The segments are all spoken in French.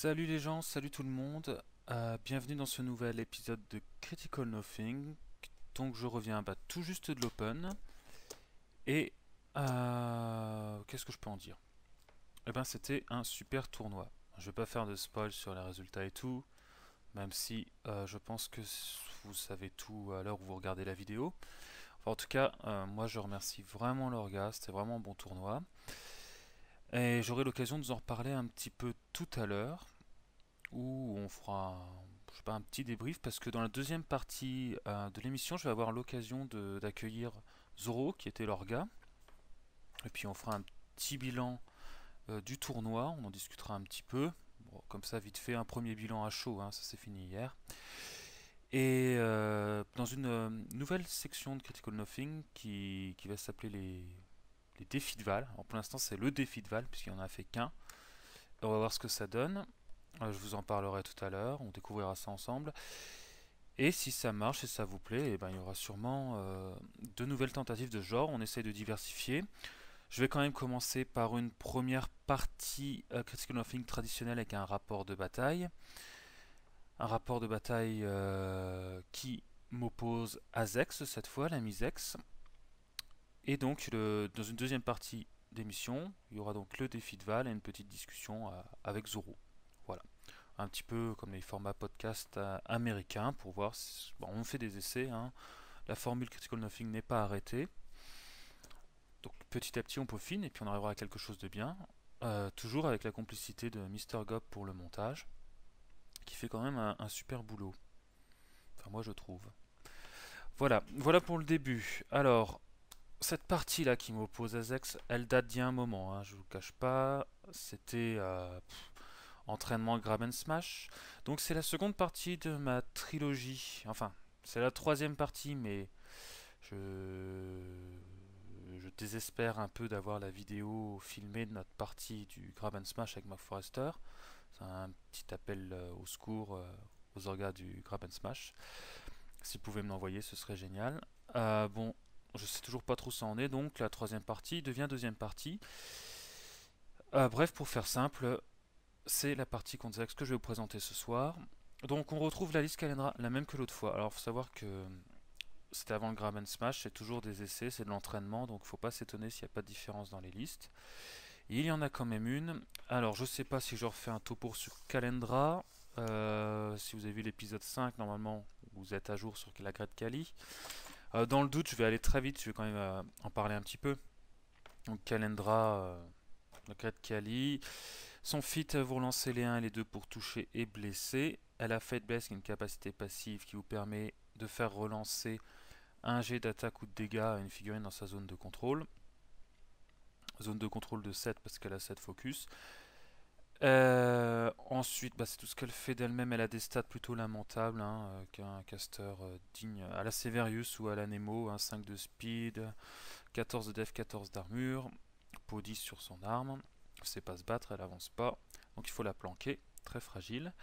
Salut les gens, salut tout le monde, bienvenue dans ce nouvel épisode de Critical Nothing. Donc je reviens tout juste de l'Open et qu'est-ce que je peux en dire? Eh ben c'était un super tournoi. Je vais pas faire de spoil sur les résultats et tout, même si je pense que vous savez tout à l'heure où vous regardez la vidéo. Enfin, en tout cas, moi je remercie vraiment l'Orga, c'était vraiment un bon tournoi. Et j'aurai l'occasion de vous en reparler un petit peu tout à l'heure, où on fera je sais pas, un petit débrief parce que dans la deuxième partie de l'émission, je vais avoir l'occasion d'accueillir Zoro qui était l'orga. Et puis on fera un petit bilan du tournoi, on en discutera un petit peu. Bon, comme ça, vite fait, un premier bilan à chaud, hein, ça s'est fini hier. Et dans une nouvelle section de Critical Nothing qui va s'appeler les défis de Val. Alors pour l'instant, c'est le défi de Val, puisqu'il n'y en a fait qu'un. On va voir ce que ça donne. Je vous en parlerai tout à l'heure, on découvrira ça ensemble. Et si ça marche et ça vous plaît, eh ben, il y aura sûrement de nouvelles tentatives de genre. On essaye de diversifier. Je vais quand même commencer par une première partie Critical Nothing traditionnelle avec un rapport de bataille. Un rapport de bataille qui m'oppose à Zex cette fois, l'ami Zex. Et donc, dans une deuxième partie d'émission, il y aura donc le défi de Val et une petite discussion avec Zoro. Voilà. Un petit peu comme les formats podcast américains pour voir si, bon, on fait des essais, hein. La formule Critical Nothing n'est pas arrêtée. Donc petit à petit on peaufine et puis on arrivera à quelque chose de bien. Toujours avec la complicité de Mister Gob pour le montage, qui fait quand même un super boulot. Enfin moi je trouve. Voilà pour le début. Alors, cette partie là qui m'oppose à Zex, elle date d'il y a un moment, hein, je vous cache pas. C'était entraînement Grab and Smash. Donc c'est la seconde partie de ma trilogie. Enfin, c'est la troisième partie, mais je, je désespère un peu d'avoir la vidéo filmée de notre partie du Grab and Smash avec Mark Forrester. C'est un petit appel au secours aux orgas du Grab and Smash. Si vous pouvez me l'envoyer, ce serait génial. Bon, je sais toujours pas trop où ça en est, donc la troisième partie devient deuxième partie. Bref, pour faire simple, c'est la partie contre Zax que je vais vous présenter ce soir. Donc on retrouve la liste Calendra, la même que l'autre fois. Alors il faut savoir que c'était avant le Grab and Smash, c'est toujours des essais, c'est de l'entraînement, donc il ne faut pas s'étonner s'il n'y a pas de différence dans les listes. Et il y en a quand même une. Alors je sais pas si je refais un topo sur Calendra. Si vous avez vu l'épisode 5, normalement vous êtes à jour sur la Great Kali. Dans le doute, je vais aller très vite, je vais quand même en parler un petit peu. Donc Calendra, la Great Kali. Son fit, vous relancez les 1 et les 2 pour toucher et blesser. Elle a Fate Bless, qui est une capacité passive qui vous permet de faire relancer un jet d'attaque ou de dégâts à une figurine dans sa zone de contrôle. Zone de contrôle de 7 parce qu'elle a 7 focus. Ensuite, c'est tout ce qu'elle fait d'elle-même. Elle a des stats plutôt lamentables, hein, qu'un caster digne à la Severius ou à la Nemo. Hein, 5 de speed, 14 de def, 14 d'armure, peau 10 sur son arme. Elle ne sait pas se battre, elle avance pas. Donc il faut la planquer, très fragile.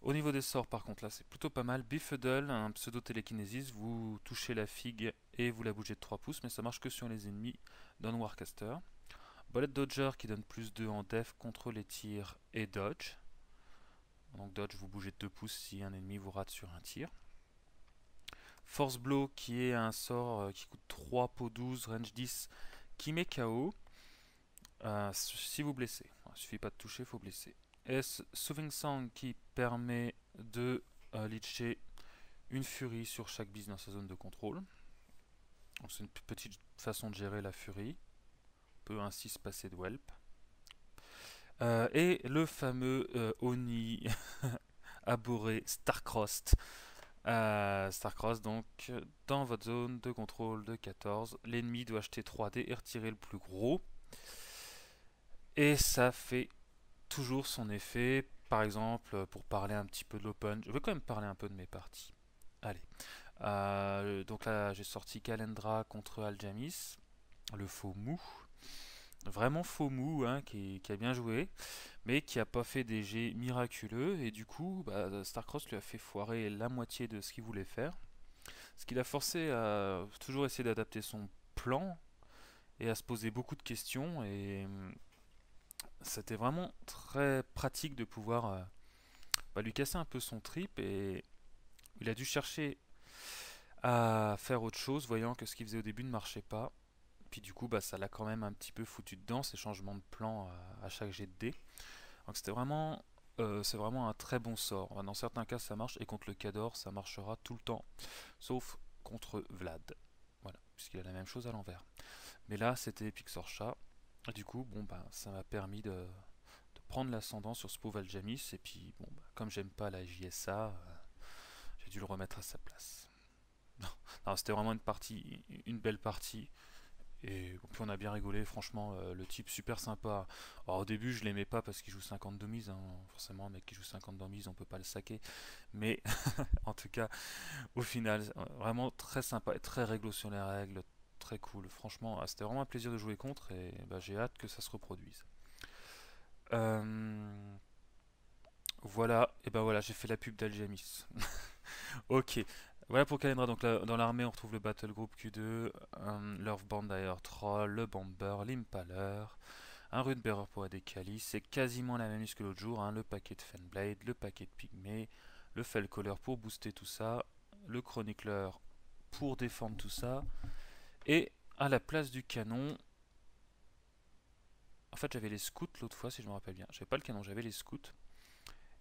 Au niveau des sorts, par contre, là c'est plutôt pas mal. Biffedle, un pseudo-télékinésis, vous touchez la figue et vous la bougez de 3 pouces, mais ça marche que sur les ennemis d'un Warcaster. Bullet Dodger qui donne plus 2 en def contre les tirs et dodge. Donc dodge, vous bougez de 2 pouces si un ennemi vous rate sur un tir. Force Blow qui est un sort qui coûte 3 pots 12, range 10, qui met KO si vous blessez. Il ne suffit pas de toucher, il faut blesser. Et Soothing Song qui permet de leacher une furie sur chaque beast dans sa zone de contrôle. C'est une petite façon de gérer la furie. On peut ainsi se passer de Whelp. Et le fameux Oni abhorré Starcrossed. Starcross, donc, dans votre zone de contrôle de 14, l'ennemi doit acheter 3 dés et retirer le plus gros. Et ça fait toujours son effet. Par exemple, pour parler un petit peu de l'Open, je vais quand même parler un peu de mes parties. Allez. Donc là, j'ai sorti Calendra contre Aljamis, le faux mou. Vraiment faux mou, hein, qui a bien joué, mais qui a pas fait des jets miraculeux. Et du coup, Starcross lui a fait foirer la moitié de ce qu'il voulait faire. Ce qui l'a forcé à toujours essayer d'adapter son plan et à se poser beaucoup de questions. Et c'était vraiment très pratique de pouvoir lui casser un peu son trip et il a dû chercher à faire autre chose, voyant que ce qu'il faisait au début ne marchait pas. Puis du coup, ça l'a quand même un petit peu foutu dedans, ces changements de plan à chaque jet de dés. Donc c'est vraiment un très bon sort. Enfin, dans certains cas, ça marche, et contre le Cador, ça marchera tout le temps, sauf contre Vlad. Voilà, puisqu'il a la même chose à l'envers. Mais là, c'était Epic Sort Chat. Et du coup, ça m'a permis de prendre l'ascendant sur ce pauvre Aljamis. Et puis, comme j'aime pas la JSA, j'ai dû le remettre à sa place. Non, c'était vraiment une belle partie. Et puis on a bien rigolé, franchement, le type super sympa. Alors, au début, je l'aimais pas parce qu'il joue 50 de mise, hein. Forcément, un mec qui joue 50 de mise, on peut pas le saquer. Mais en tout cas, au final, vraiment très sympa et très réglo sur les règles, très cool. Franchement, c'était vraiment un plaisir de jouer contre et j'ai hâte que ça se reproduise. Euh, voilà, et voilà, j'ai fait la pub d'Algemis. Ok, voilà pour Kalendra. Donc là, dans l'armée, on retrouve le Battle Group Q2, Love Band Dire Troll, le Bomber, l'Impaler, un Runebearer pour Adekali. C'est quasiment la même liste que l'autre jour, hein. Le paquet de Fenblade, le paquet de Pygmée, le Fellcaller pour booster tout ça, le Chronicler pour défendre tout ça, et à la place du canon, en fait j'avais les scouts l'autre fois si je me rappelle bien. J'avais pas le canon, j'avais les scouts.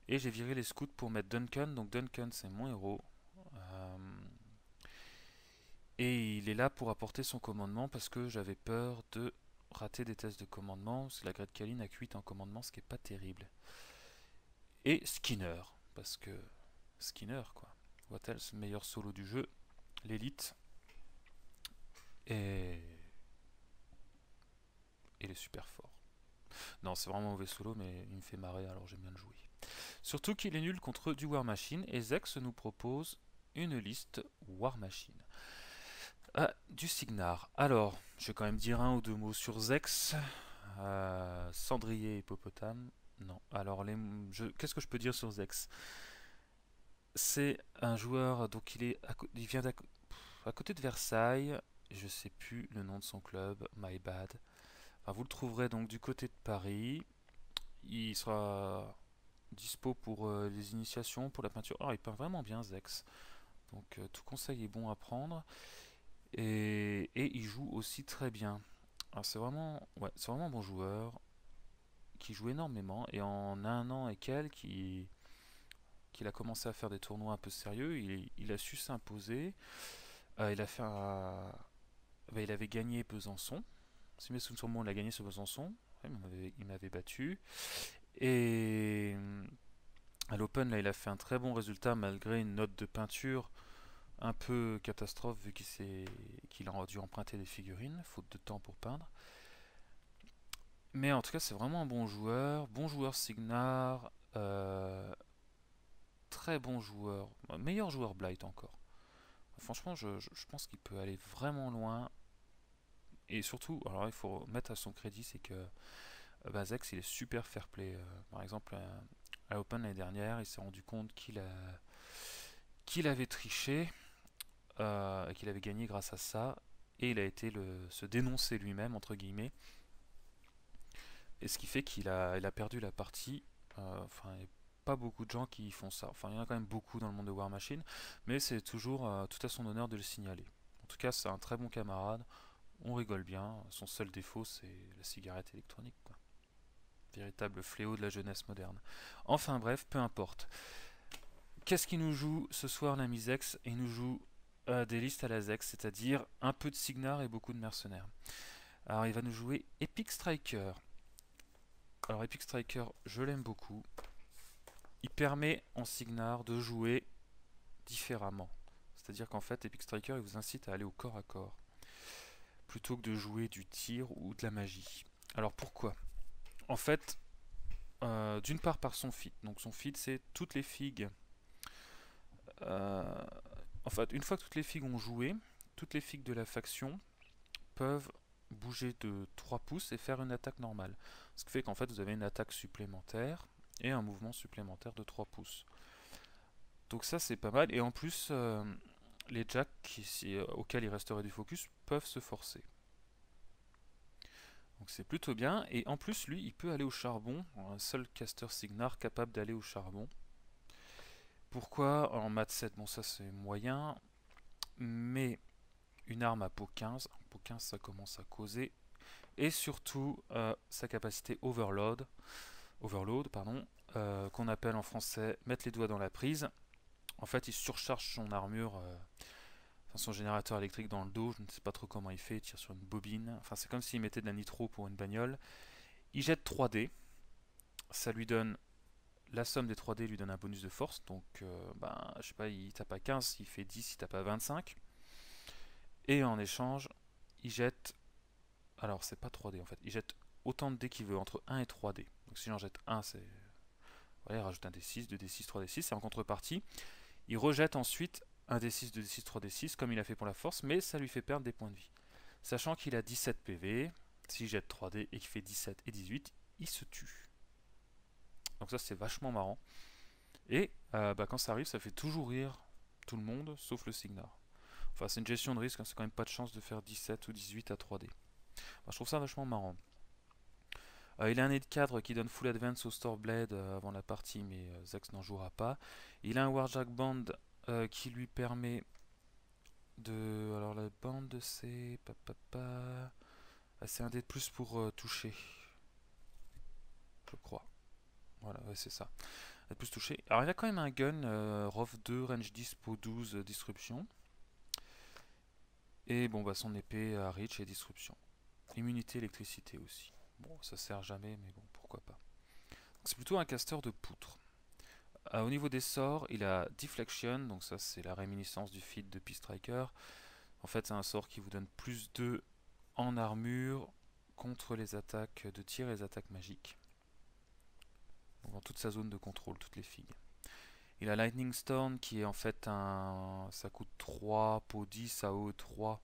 Et j'ai viré les scouts pour mettre Duncan. Donc Duncan c'est mon héros. Euh, Et il est là pour apporter son commandement parce que j'avais peur de rater des tests de commandement. Parce que la Great Kaline a 8 en commandement, ce qui est pas terrible. Et Skinner, parce que Skinner quoi. Wattels, meilleur solo du jeu, l'élite. Et il est super fort. Non, c'est vraiment un mauvais solo, mais il me fait marrer, alors j'aime bien le jouer. Surtout qu'il est nul contre du War Machine, et Zex nous propose une liste War Machine. Du Signar. Alors, je vais quand même dire un ou deux mots sur Zex. Cendrier Hippopotame. Non. Alors, qu'est-ce que je peux dire sur Zex? C'est un joueur, donc il vient à côté de Versailles. Je sais plus le nom de son club, my bad. Enfin, vous le trouverez donc du côté de Paris. Il sera dispo pour les initiations, pour la peinture. Oh, il peint vraiment bien Zex. Donc tout conseil est bon à prendre. Et il joue aussi très bien. Alors c'est vraiment un bon joueur qui joue énormément. Et en un an et quelques, qu'il a commencé à faire des tournois un peu sérieux, il a su s'imposer. Il a fait il avait gagné Besançon. Si mes souvenirs sont bons, il a gagné sur Besançon. Ouais, il m'avait battu. Et à l'Open, là, il a fait un très bon résultat malgré une note de peinture un peu catastrophe vu qu'il a dû emprunter des figurines, faute de temps pour peindre. Mais en tout cas, c'est vraiment un bon joueur Signar, très bon joueur, meilleur joueur Blight encore. Franchement, je pense qu'il peut aller vraiment loin. Et surtout, alors il faut mettre à son crédit, c'est que Bazex, il est super fair play. Par exemple, à l'Open l'année dernière, il s'est rendu compte qu'il avait triché et qu'il avait gagné grâce à ça. Et il a été se dénoncer lui-même, entre guillemets. Et ce qui fait il a perdu la partie. Enfin, il n'y a pas beaucoup de gens qui font ça. Enfin, il y en a quand même beaucoup dans le monde de War Machine. Mais c'est toujours tout à son honneur de le signaler. En tout cas, c'est un très bon camarade. On rigole bien. Son seul défaut, c'est la cigarette électronique, quoi. Véritable fléau de la jeunesse moderne. Enfin bref, peu importe. Qu'est-ce qu'il nous joue ce soir, l'ami Zex? Il nous joue des listes à la Zex, c'est-à-dire un peu de Signar et beaucoup de mercenaires. Alors il va nous jouer Epic Striker. Alors Epic Striker, je l'aime beaucoup. Il permet en Signar de jouer différemment. C'est-à-dire qu'en fait, Epic Striker, il vous incite à aller au corps à corps, plutôt que de jouer du tir ou de la magie. Alors pourquoi? En fait, d'une part par son feat. Donc son feat, c'est toutes les figues. En fait, une fois que toutes les figues ont joué, toutes les figues de la faction peuvent bouger de 3 pouces et faire une attaque normale. Ce qui fait qu'en fait, vous avez une attaque supplémentaire et un mouvement supplémentaire de 3 pouces. Donc ça, c'est pas mal. Et en plus, les jacks auxquels il resterait du focus peuvent se forcer. Donc c'est plutôt bien. Et en plus, lui, il peut aller au charbon. Un seul caster Signar capable d'aller au charbon. Pourquoi en mat 7? Bon, ça c'est moyen. Mais une arme à peau 15. Peau 15, ça commence à causer. Et surtout, sa capacité Overload, pardon, qu'on appelle en français mettre les doigts dans la prise. En fait, il surcharge son armure, enfin son générateur électrique dans le dos. Je ne sais pas trop comment il fait. Il tire sur une bobine. Enfin, c'est comme s'il mettait de la nitro pour une bagnole. Il jette 3D. Ça lui donne la somme des 3D lui donne un bonus de force. Donc, je sais pas, il tape à 15, il fait 10, il tape à 25. Et en échange, il jette. Alors, c'est pas 3D en fait. Il jette autant de dés qu'il veut, entre 1 et 3D. Donc, si j'en jette 1, c'est. Voilà, il rajoute un D6, 2D6, 3D6. Et en contrepartie, il rejette ensuite un D6, 2D6, 3D6, comme il a fait pour la force, mais ça lui fait perdre des points de vie. Sachant qu'il a 17 PV, s'il jette 3D et qu'il fait 17 et 18, il se tue. Donc ça c'est vachement marrant. Et quand ça arrive, ça fait toujours rire tout le monde, sauf le Signar. Enfin c'est une gestion de risque, hein, c'est quand même pas de chance de faire 17 ou 18 à 3D. Je trouve ça vachement marrant. Il a un aide cadre qui donne full advance au Stormblade avant la partie, mais Zax n'en jouera pas. Il a un Warjack Band qui lui permet de. Alors la bande c'est. C'est un dé de plus pour toucher. Je crois. Voilà, ouais, c'est ça. Un dé de plus toucher. Alors il a quand même un gun, ROV 2, range 10, po 12, disruption. Et bon, son épée à reach et disruption. Immunité électricité aussi. Bon, ça sert jamais, mais bon, pourquoi pas. C'est plutôt un caster de poutre. Au niveau des sorts, il a Deflection, donc ça c'est la réminiscence du feat de P-Striker. En fait, c'est un sort qui vous donne plus 2 en armure contre les attaques de tir et les attaques magiques. Donc dans toute sa zone de contrôle, toutes les figues. Il a Lightning Storm qui est en fait un. Ça coûte 3 pour 10 AOE 3.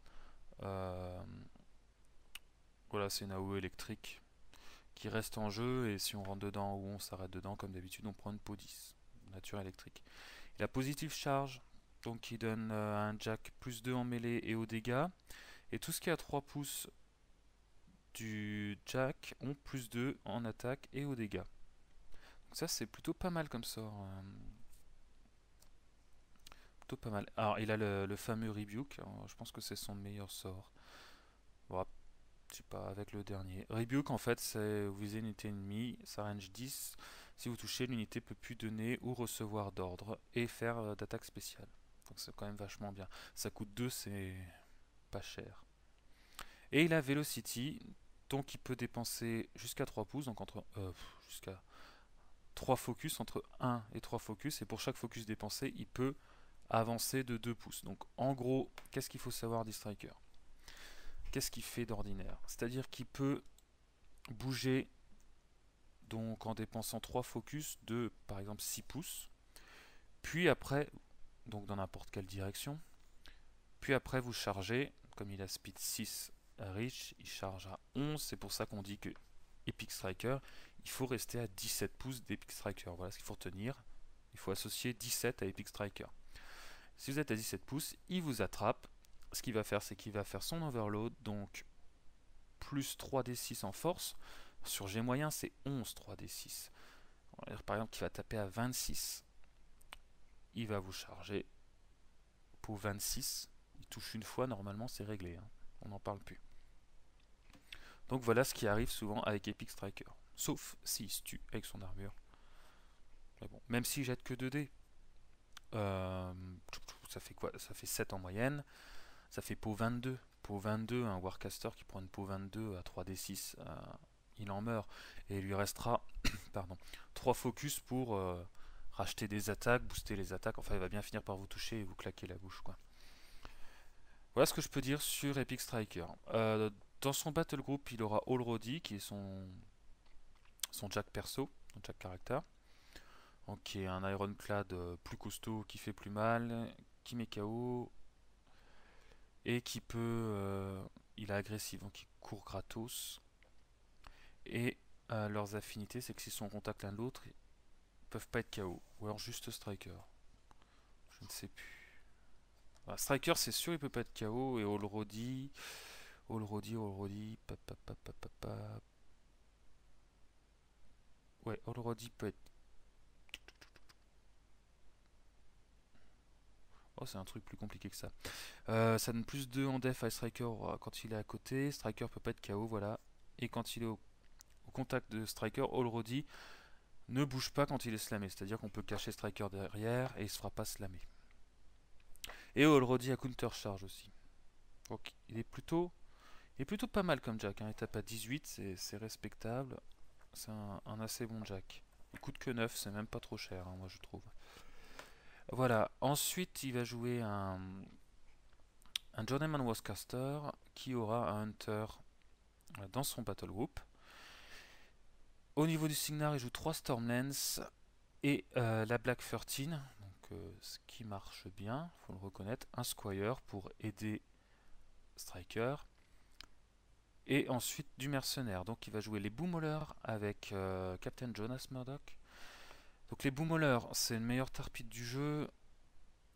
Voilà, c'est une AOE électrique qui reste en jeu et si on rentre dedans ou on s'arrête dedans, comme d'habitude, on prend une peau 10. Nature électrique. Il a Positive Charge, donc qui donne un jack plus 2 en mêlée et aux dégâts. Et tout ce qui est à 3 pouces du jack ont plus 2 en attaque et aux dégâts. Donc ça c'est plutôt pas mal comme sort. Plutôt pas mal. Alors il a le fameux Rebuke, alors, je pense que c'est son meilleur sort. Bon, je sais pas, avec le dernier. Rebuke en fait c'est vous visez une unité ennemie, ça range 10. Si vous touchez, l'unité peut plus donner ou recevoir d'ordre et faire d'attaque spéciale. Donc c'est quand même vachement bien. Ça coûte 2, c'est pas cher. Et il a Velocity, donc il peut dépenser jusqu'à 3 pouces, donc jusqu'à 3 focus, entre 1 et 3 focus, et pour chaque focus dépensé, il peut avancer de 2 pouces. Donc en gros, qu'est-ce qu'il faut savoir des strikers? Qu'est-ce qu'il fait d'ordinaire? C'est-à-dire qu'il peut bouger donc en dépensant 3 focus de par exemple 6 pouces, puis après, donc dans n'importe quelle direction, puis après vous chargez, comme il a speed 6 reach, il charge à 11, c'est pour ça qu'on dit que Epic Striker, il faut rester à 17 pouces d'Epic Striker. Voilà ce qu'il faut retenir. Il faut associer 17 à Epic Striker. Si vous êtes à 17 pouces, il vous attrape. Ce qu'il va faire, c'est qu'il va faire son overload, donc plus 3d6 en force. Sur G moyen, c'est 11 3d6. Par exemple, qu'il va taper à 26. Il va vous charger pour 26. Il touche une fois, normalement, c'est réglé. Hein. On n'en parle plus. Donc voilà ce qui arrive souvent avec Epic Striker. Sauf s'il se tue avec son armure. Mais bon, même s'il jette que 2 dés, ça fait quoi? Ça fait 7 en moyenne. Ça fait peau 22. Peau 22, un Warcaster qui prend une peau 22 à 3d6, il en meurt. Et il lui restera pardon, 3 focus pour racheter des attaques, booster les attaques. Enfin, il va bien finir par vous toucher et vous claquer la bouche, quoi. Voilà ce que je peux dire sur Epic Striker. Dans son battle group, il aura Allrody qui est son jack perso, son jack caractère. Donc, qui est un ironclad plus costaud, qui fait plus mal, qui met KO et qui peut. Il est agressif, donc il court gratos. Et leurs affinités, c'est que s'ils sont en contact l'un de l'autre, ils peuvent pas être KO. Ou alors juste Striker. Je ne sais plus. Voilà, Striker, c'est sûr, il peut pas être KO. Et Allrody. Allroddy, ouais, Allroddy peut être... Oh, c'est un truc plus compliqué que ça. Ça donne plus 2 en def à Striker quand il est à côté. Striker peut pas être KO, voilà. Et quand il est au contact de Striker, Allroddy ne bouge pas quand il est slamé. C'est-à-dire qu'on peut cacher Striker derrière et il se fera pas slammer. Et Allroddy à counter charge aussi. Donc il est plutôt pas mal comme Jack. Il tape à 18, c'est respectable. C'est un assez bon Jack. Il coûte que 9, c'est même pas trop cher, moi je trouve. Voilà, ensuite il va jouer un Journeyman Wascaster qui aura un Hunter dans son battle group. Au niveau du Signar, il joue 3 Stormlands et la Black 13, donc, ce qui marche bien, faut le reconnaître. Un Squire pour aider Striker. Et ensuite du mercenaire. Donc il va jouer les Boomhaulers avec Captain Jonas Murdoch. Donc les Boomhaulers, c'est le meilleur tarpite du jeu.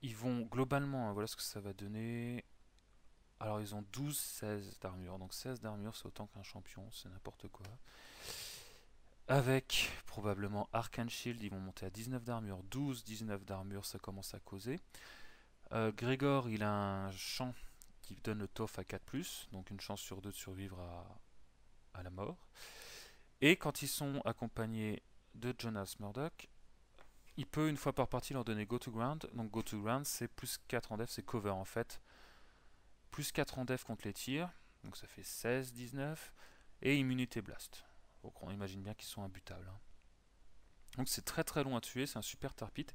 Ils vont globalement, voilà ce que ça va donner. Alors ils ont 12-16 d'armure. Donc 16 d'armure, c'est autant qu'un champion, c'est n'importe quoi. Avec probablement Arcane Shield, ils vont monter à 19 d'armure. 12-19 d'armure, ça commence à causer. Grégor, il a un champ qui donne le TOF à 4+, donc une chance sur 2 de survivre à la mort. Et quand ils sont accompagnés de Jonas Murdoch, il peut une fois par partie leur donner Go to Ground. Donc Go to Ground, c'est plus 4 en def, c'est cover en fait. Plus 4 en def contre les tirs, donc ça fait 16, 19. Et immunité blast. Donc on imagine bien qu'ils sont imbutables. Donc c'est très très long à tuer, c'est un super tarpite.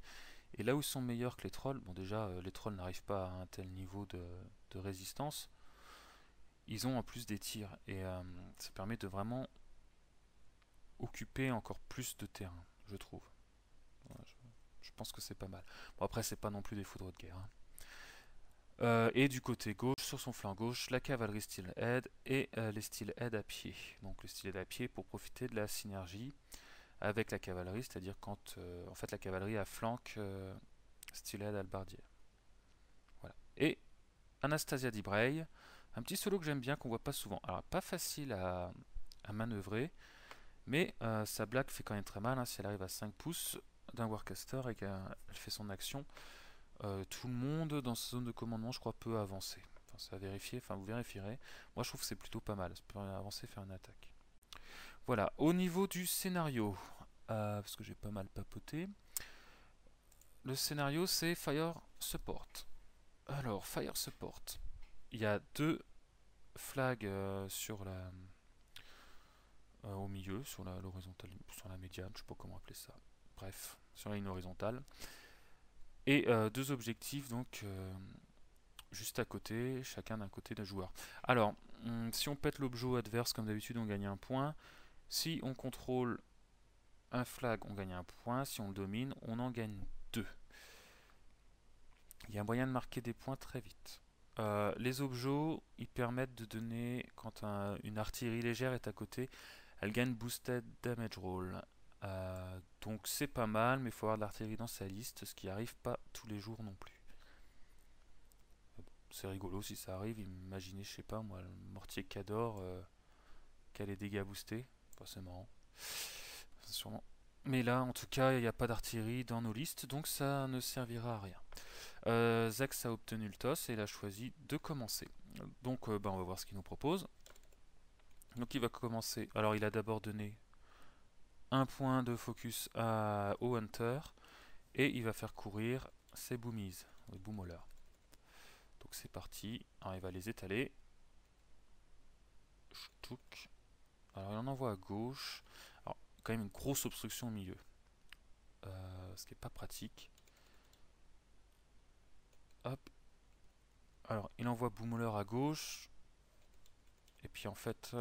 Et là où ils sont meilleurs que les trolls, bon déjà les trolls n'arrivent pas à un tel niveau de résistance. Ils ont en plus des tirs et ça permet de vraiment occuper encore plus de terrain, je trouve. Voilà, je pense que c'est pas mal. Bon après c'est pas non plus des foudres de guerre. Et du côté gauche, sur son flanc gauche, la cavalerie Steelhead et les Steelhead à pied. Donc les Steelhead à pied pour profiter de la synergie avec la cavalerie, c'est-à-dire quand en fait la cavalerie flanque Steelhead halbardier. Voilà. Et Anastasia Dibray, un petit solo que j'aime bien, qu'on voit pas souvent. Alors pas facile à manœuvrer, mais sa blague fait quand même très mal, si elle arrive à 5 pouces d'un Warcaster et qu'elle fait son action. Tout le monde dans sa zone de commandement, je crois, peut avancer. Enfin, c'est à vérifier, enfin vous vérifierez. Moi je trouve que c'est plutôt pas mal, ça peut avancer, faire une attaque. Voilà, au niveau du scénario, parce que j'ai pas mal papoté, le scénario c'est Fire Support. Alors, Fire Support, il y a 2 flags sur au milieu, sur l'horizontale, sur la médiane, je sais pas comment appeler ça. Bref, sur la ligne horizontale. Et 2 objectifs donc juste à côté, chacun d'un côté d'un joueur. Alors, si on pète l'objet adverse comme d'habitude, on gagne un point. Si on contrôle un flag, on gagne un point. Si on le domine, on en gagne 2. Il y a moyen de marquer des points très vite. Les objets, ils permettent de donner, quand une artillerie légère est à côté, elle gagne boosted damage roll. Donc c'est pas mal, mais il faut avoir de l'artillerie dans sa liste, ce qui arrive pas tous les jours non plus. C'est rigolo si ça arrive, imaginez, je sais pas moi, le mortier Cador qui a les dégâts boostés. Enfin, c'est marrant. Sûrement. Mais là, en tout cas, il n'y a pas d'artillerie dans nos listes, donc ça ne servira à rien. Zex a obtenu le toss et il a choisi de commencer. Donc on va voir ce qu'il nous propose. Donc il va commencer. Alors il a d'abord donné un point de focus au Hunter et il va faire courir ses boomies, les boomhaulers. Donc c'est parti. Alors il va les étaler. Alors il en envoie à gauche. Alors quand même une grosse obstruction au milieu. Ce qui n'est pas pratique. Hop. Alors il envoie boomhauler à gauche. Et puis en fait,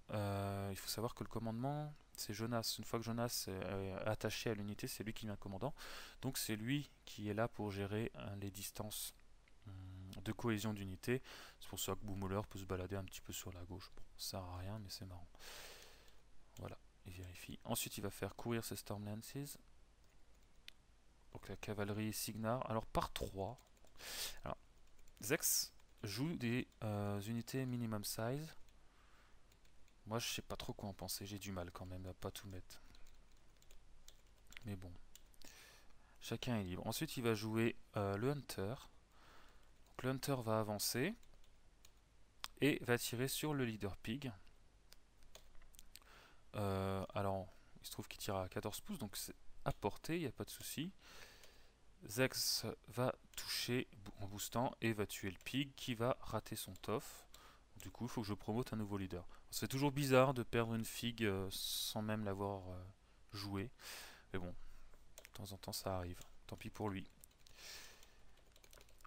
il faut savoir que le commandement, c'est Jonas. Une fois que Jonas est attaché à l'unité, c'est lui qui devient commandant. Donc c'est lui qui est là pour gérer les distances de cohésion d'unité. C'est pour ça que boomhauler peut se balader un petit peu sur la gauche. Bon, ça sert à rien, mais c'est marrant. Voilà, il vérifie. Ensuite, il va faire courir ses Stormlances. Donc la cavalerie Signar. Alors par 3. Alors, Zex, joue des unités minimum size. Moi, je sais pas trop quoi en penser. J'ai du mal quand même à pas tout mettre. Mais bon. Chacun est libre. Ensuite, il va jouer le Hunter. Donc, le Hunter va avancer et va tirer sur le Leader Pig. Alors, il se trouve qu'il tire à 14 pouces, donc c'est à portée, il n'y a pas de souci. Zex va toucher en boostant et va tuer le Pig qui va rater son tof. Du coup, il faut que je promote un nouveau leader. C'est toujours bizarre de perdre une figue sans même l'avoir joué. Mais bon, de temps en temps ça arrive. Tant pis pour lui.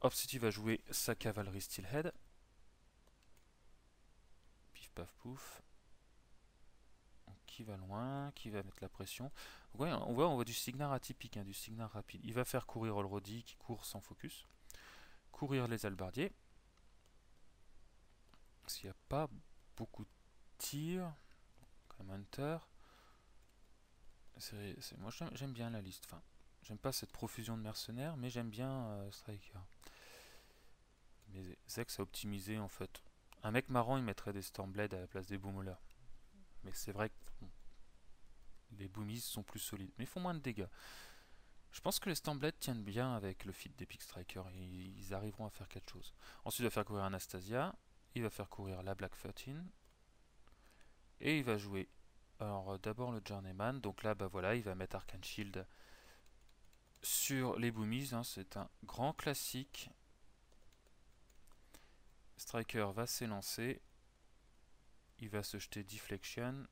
Ensuite, il va jouer sa cavalerie Steelhead. Pif paf pouf. Qui va loin, qui va mettre la pression. Ouais, on voit du Cygnar atypique, hein, du Cygnar rapide. Il va faire courir Olrodi qui court sans focus. Courir les Albardiers. Parce qu'il n'y a pas beaucoup de tirs. Comme Hunter. Moi j'aime bien la liste. Enfin, j'aime pas cette profusion de mercenaires, mais j'aime bien Striker. Mais Zex a optimisé en fait. Un mec marrant, il mettrait des Stormblade à la place des Boomers. Mais c'est vrai que bon, les Boomies sont plus solides, mais ils font moins de dégâts. Je pense que les Stormblade tiennent bien avec le feat d'Epic Striker. Ils arriveront à faire quelque chose. Ensuite, il va faire courir Anastasia. Il va faire courir la Black 13. Et il va jouer. Alors, d'abord le Journeyman. Donc là, bah voilà, il va mettre Arcane Shield sur les Boomies. Hein, c'est un grand classique. Striker va s'élancer. Il va se jeter Deflection.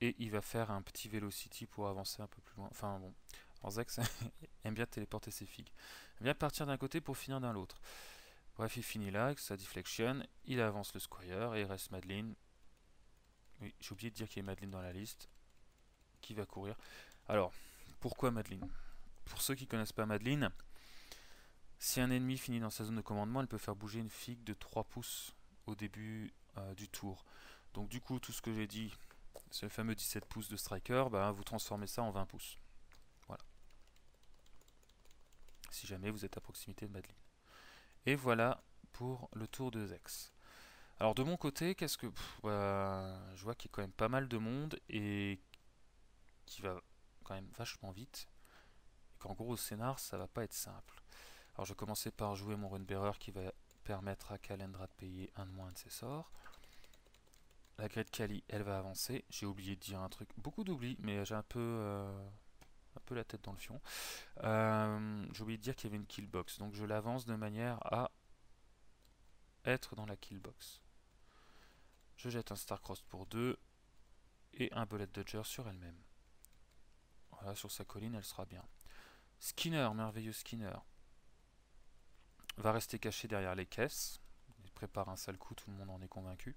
Et il va faire un petit Velocity pour avancer un peu plus loin. Enfin bon. Alors Zex aime bien téléporter ses figues. Il aime bien partir d'un côté pour finir d'un l'autre. Bref, il finit là avec sa Deflection. Il avance le Squire et il reste Madeline. Oui, j'ai oublié de dire qu'il y a Madeline dans la liste. Qui va courir. Alors, pourquoi Madeline? Pour ceux qui ne connaissent pas Madeline, si un ennemi finit dans sa zone de commandement, elle peut faire bouger une figue de 3 pouces au début du tour. Donc du coup, tout ce que j'ai dit, c'est le fameux 17 pouces de Striker, bah, vous transformez ça en 20 pouces. Voilà. Si jamais vous êtes à proximité de Madeline. Et voilà pour le tour de Zex. Alors de mon côté, qu'est-ce que... je vois qu'il y a quand même pas mal de monde et qui va quand même vachement vite. Et qu'en gros au scénar, ça va pas être simple. Alors je vais commencer par jouer mon Runbearer qui va permettre à Kalendra de payer un de moins de ses sorts. La Great Kali, elle va avancer. J'ai oublié de dire un truc. Beaucoup d'oubli, mais j'ai un peu la tête dans le fion. J'ai oublié de dire qu'il y avait une killbox. Donc je l'avance de manière à être dans la killbox. Je jette un Starcross pour 2 et un Bullet Dodger sur elle-même. Voilà, sur sa colline, elle sera bien. Skinner, merveilleux Skinner, va rester caché derrière les caisses. Il prépare un sale coup, tout le monde en est convaincu.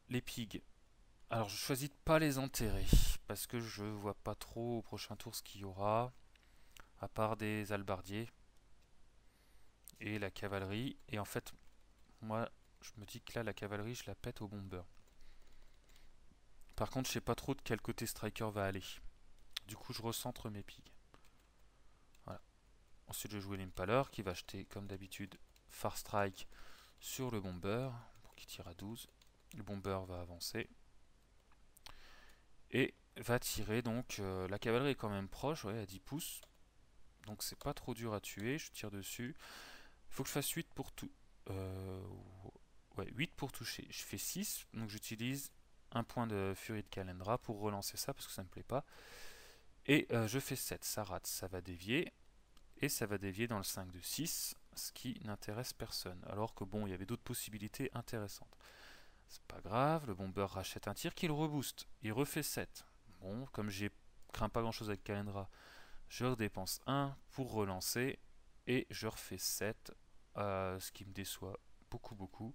Les pigs. Alors je choisis de pas les enterrer parce que je vois pas trop au prochain tour ce qu'il y aura à part des albardiers et la cavalerie. Et en fait, moi je me dis que là la cavalerie je la pète au bomber. Par contre, je sais pas trop de quel côté Striker va aller. Du coup, je recentre mes pigs. Voilà. Ensuite, je vais jouer l'Impaler qui va jeter comme d'habitude Far Strike sur le bomber pour qu'il tire à 12. Le bomber va avancer et va tirer donc la cavalerie est quand même proche, ouais, à 10 pouces, donc c'est pas trop dur à tuer. Je tire dessus, il faut que je fasse 8 pour tout ouais, 8 pour toucher. Je fais 6, donc j'utilise un point de furie de Kalendra pour relancer ça parce que ça me plaît pas, et je fais 7, ça rate, ça va dévier et ça va dévier dans le 5 de 6, ce qui n'intéresse personne, alors que bon, il y avait d'autres possibilités intéressantes. C'est pas grave, le bomber rachète un tir qui le rebooste. Il refait 7. Bon, comme j'ai crains pas grand chose avec Kalendra, je redépense 1 pour relancer et je refais 7, ce qui me déçoit beaucoup.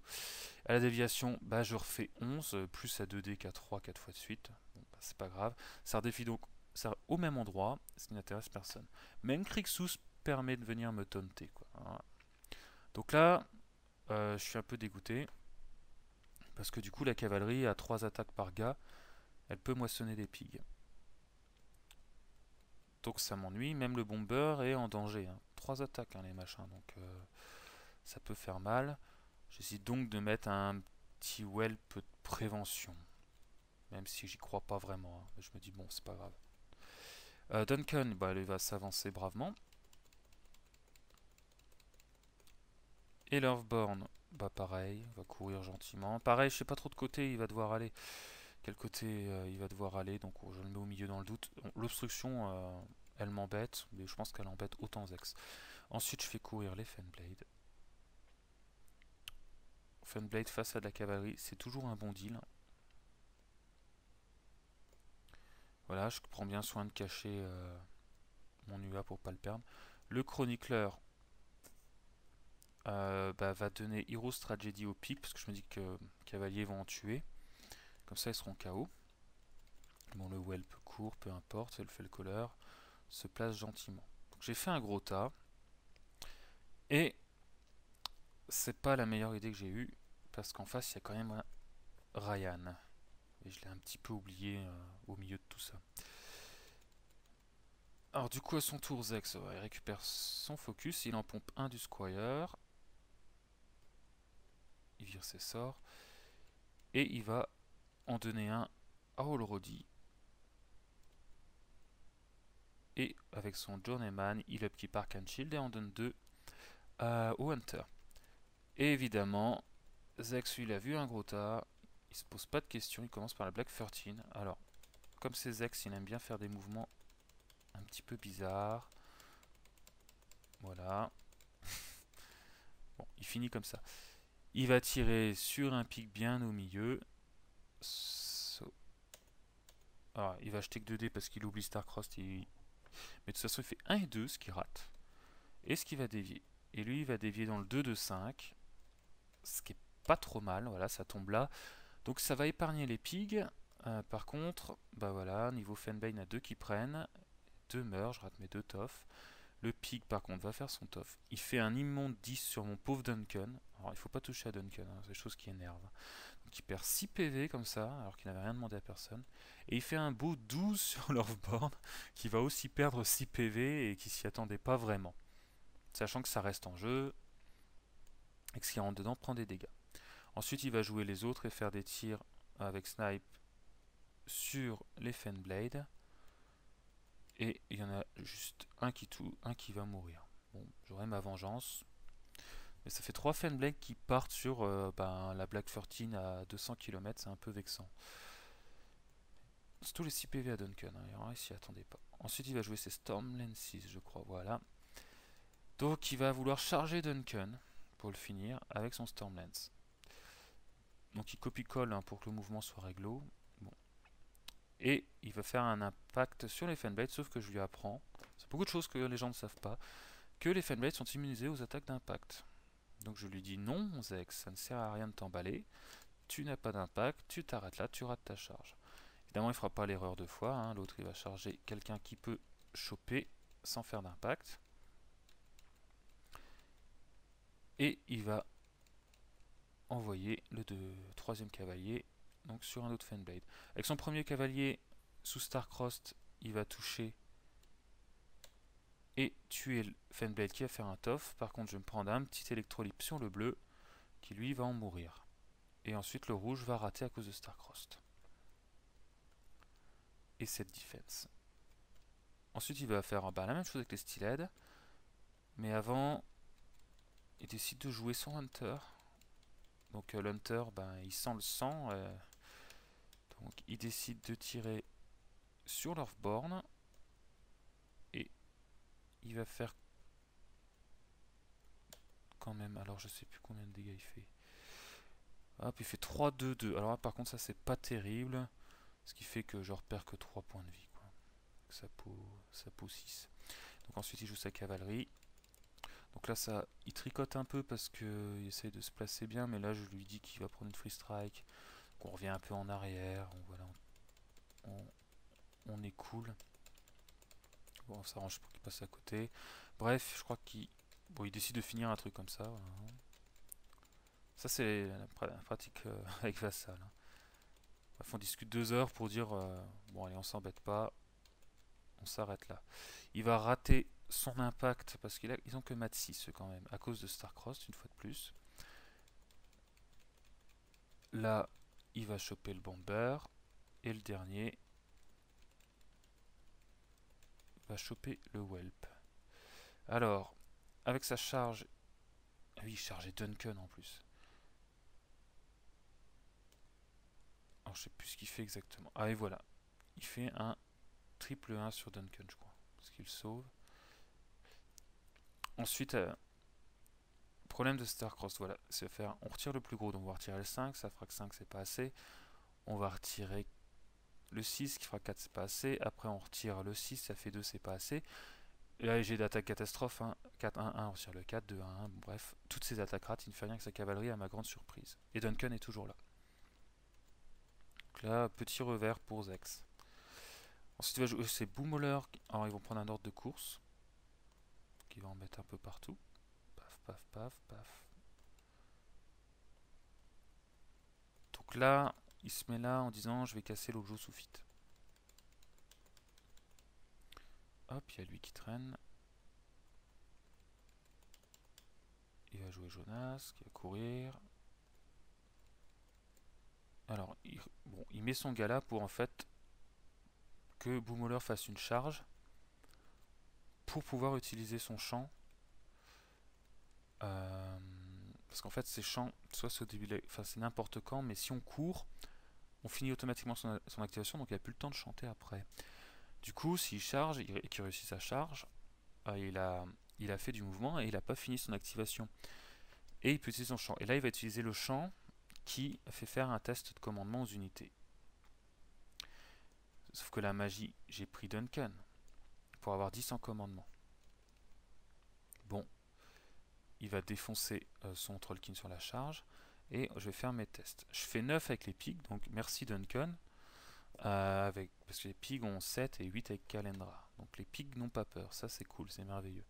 À la déviation, bah, je refais 11, plus à 2D qu'à 3, 4 fois de suite. Bon, bah, c'est pas grave. Ça redéfie donc ça au même endroit, ce qui n'intéresse personne. Même Crixus permet de venir me taunter, quoi. Voilà. Donc là, je suis un peu dégoûté. Parce que du coup, la cavalerie a 3 attaques par gars. Elle peut moissonner des pigs. Donc ça m'ennuie. Même le bomber est en danger. Hein. 3 attaques, hein, les machins, donc ça peut faire mal. J'essaie donc de mettre un petit whelp de prévention. Même si j'y crois pas vraiment, hein. Je me dis, bon, c'est pas grave. Duncan, bah, il va s'avancer bravement. Et Loveborn, bah pareil, va courir gentiment. Pareil, je sais pas trop de côté il va devoir aller. Quel côté il va devoir aller, donc je le mets au milieu dans le doute. L'obstruction, elle m'embête, mais je pense qu'elle embête autant Zex. Ensuite, je fais courir les Fenblade. Fenblade face à de la cavalerie, c'est toujours un bon deal. Voilà, je prends bien soin de cacher mon UA pour pas le perdre. Le chronicleur bah, va donner Hero's Tragedy au pic, parce que je me dis que les cavaliers vont en tuer. Comme ça, ils seront KO. Bon, le whelp court, peu importe, le fait le colleur se place gentiment. J'ai fait un gros tas. Et c'est pas la meilleure idée que j'ai eue, parce qu'en face, il y a quand même un Ryan. Et je l'ai un petit peu oublié au milieu de tout ça. Alors du coup, à son tour, Zex il récupère son focus, il en pompe un du Squire. Il vire ses sorts. Et il va en donner un à Olrodi. Et avec son Journeyman, il upkeep Arcane Shield et en donne 2 au Hunter. Et évidemment, Zex, il a vu un gros tas. Il se pose pas de questions, il commence par la Black 13. Alors, comme c'est Zex, il aime bien faire des mouvements un petit peu bizarres. Voilà. Bon, il finit comme ça. Il va tirer sur un pic bien au milieu. Alors, il va acheter que 2 dés parce qu'il oublie Starcrossed. Mais de toute façon, il fait 1 et 2, ce qui rate. Et ce qui va dévier. Et lui, il va dévier dans le 2 de 5. Ce qui est pas trop mal. Voilà, ça tombe là. Donc ça va épargner les pigs. Par contre, bah voilà, niveau Fenbane, il y a 2 qui prennent. 2 meurent, je rate mes 2 toffs. Le pig, par contre, va faire son toff. Il fait un immonde 10 sur mon pauvre Duncan. Alors, il faut pas toucher à Duncan, hein, c'est des choses qui énervent. Donc, il perd 6 PV comme ça, alors qu'il n'avait rien demandé à personne. Et il fait un beau 12 sur Loveborn, qui va aussi perdre 6 PV et qui s'y attendait pas vraiment. Sachant que ça reste en jeu, et que ce qui rentre dedans prend des dégâts. Ensuite, il va jouer les autres et faire des tirs avec Snipe sur les Fenblade. Et il y en a juste un qui va mourir. Bon, j'aurai ma vengeance. Mais ça fait 3 Fenblade qui partent sur la Black 13 à 200 km, c'est un peu vexant. C'est tous les 6 PV à Duncan, hein, il s'y attendait pas. Ensuite, il va jouer ses Stormlances, je crois, voilà. Donc, il va vouloir charger Duncan pour le finir avec son Stormlance. Donc, il copie-colle pour que le mouvement soit réglo. Bon. Et il va faire un impact sur les Fenblade, sauf que je lui apprends, c'est beaucoup de choses que les gens ne savent pas, que les Fenblade sont immunisés aux attaques d'impact. Donc je lui dis non, Zex, ça ne sert à rien de t'emballer, tu n'as pas d'impact, tu t'arrêtes là, tu rates ta charge. Évidemment, il ne fera pas l'erreur 2 fois, hein. L'autre il va charger quelqu'un qui peut choper sans faire d'impact. Et il va envoyer le troisième cavalier donc sur un autre Fenblade. Avec son premier cavalier sous Starcrossed, il va toucher et tuer le Fenblade qui va faire un toff. Par contre, je vais me prendre un petit électrolyte sur le bleu qui lui va en mourir. Et ensuite, le rouge va rater à cause de Starcrossed. Et cette defense. Ensuite, il va faire la même chose avec les Steelhead. Mais avant, il décide de jouer son Hunter. Donc l'Hunter, il sent le sang. Donc il décide de tirer sur Loveborn. Et il va faire quand même, alors je sais plus combien de dégâts il fait. Hop, il fait 3-2-2. Alors là, par contre, ça c'est pas terrible. Ce qui fait que je repère que 3 points de vie, quoi. Ça peau 6. Donc ensuite il joue sa cavalerie. Donc là ça, il tricote un peu parce qu'il essaye de se placer bien, mais là je lui dis qu'il va prendre une free strike. Donc on revient un peu en arrière. Voilà, on est cool. Bon, on s'arrange pour qu'il passe à côté. Bref, je crois qu'il il décide de finir un truc comme ça. Voilà. Ça c'est la pratique avec Vassal. Bref, on discute 2 heures pour dire bon allez, on s'embête pas, on s'arrête là. Il va rater son impact, parce qu'ils ont que mat 6 quand même, à cause de Starcross, une fois de plus. Là, il va choper le bomber, et le dernier va choper le whelp. Alors, avec sa charge... Ah oui, chargé Duncan en plus. Alors, je sais plus ce qu'il fait exactement. Ah, et voilà. Il fait un triple 1 sur Duncan, je crois. Parce qu'il sauve. Ensuite, problème de Starcross, voilà. C'est faire... On retire le plus gros, donc on va retirer le 5. Ça fera que 5, c'est pas assez. On va retirer le 6 qui fera 4, c'est pas assez. Après, on retire le 6, ça fait 2, c'est pas assez. Et là, j'ai d'attaque catastrophe. Hein. 4-1-1, on retire le 4, 2-1-1. Bon, bref, toutes ces attaques ratent. Il ne fait rien que sa cavalerie, à ma grande surprise. Et Duncan est toujours là. Donc là, petit revers pour Zex. Ensuite, il va jouer ses Boomholler. Alors, ils vont prendre un ordre de course. Qui va en mettre un peu partout. Paf, paf, paf, paf. Donc là, il se met là en disant je vais casser l'objet Soufite. Hop, il y a lui qui traîne. Il va jouer Jonas, qui va courir. Alors, il met son gars là pour en fait que Boomholler fasse une charge pour pouvoir utiliser son champ. Parce qu'en fait, ces champs, soit c'est au début, enfin c'est n'importe quand, mais si on court, on finit automatiquement son activation, donc il n'a plus le temps de chanter après. Du coup, s'il charge et qu'il réussit sa charge, il a fait du mouvement et il n'a pas fini son activation. Et il peut utiliser son champ. Et là, il va utiliser le champ qui fait faire un test de commandement aux unités. Sauf que la magie, j'ai pris Duncan pour avoir 10 en commandement. Bon, il va défoncer son Trollkin sur la charge et je vais faire mes tests. Je fais 9 avec les pigs, donc merci Duncan, parce que les pigs ont 7 et 8 avec Kalendra. Donc les pigs n'ont pas peur, ça c'est cool, c'est merveilleux.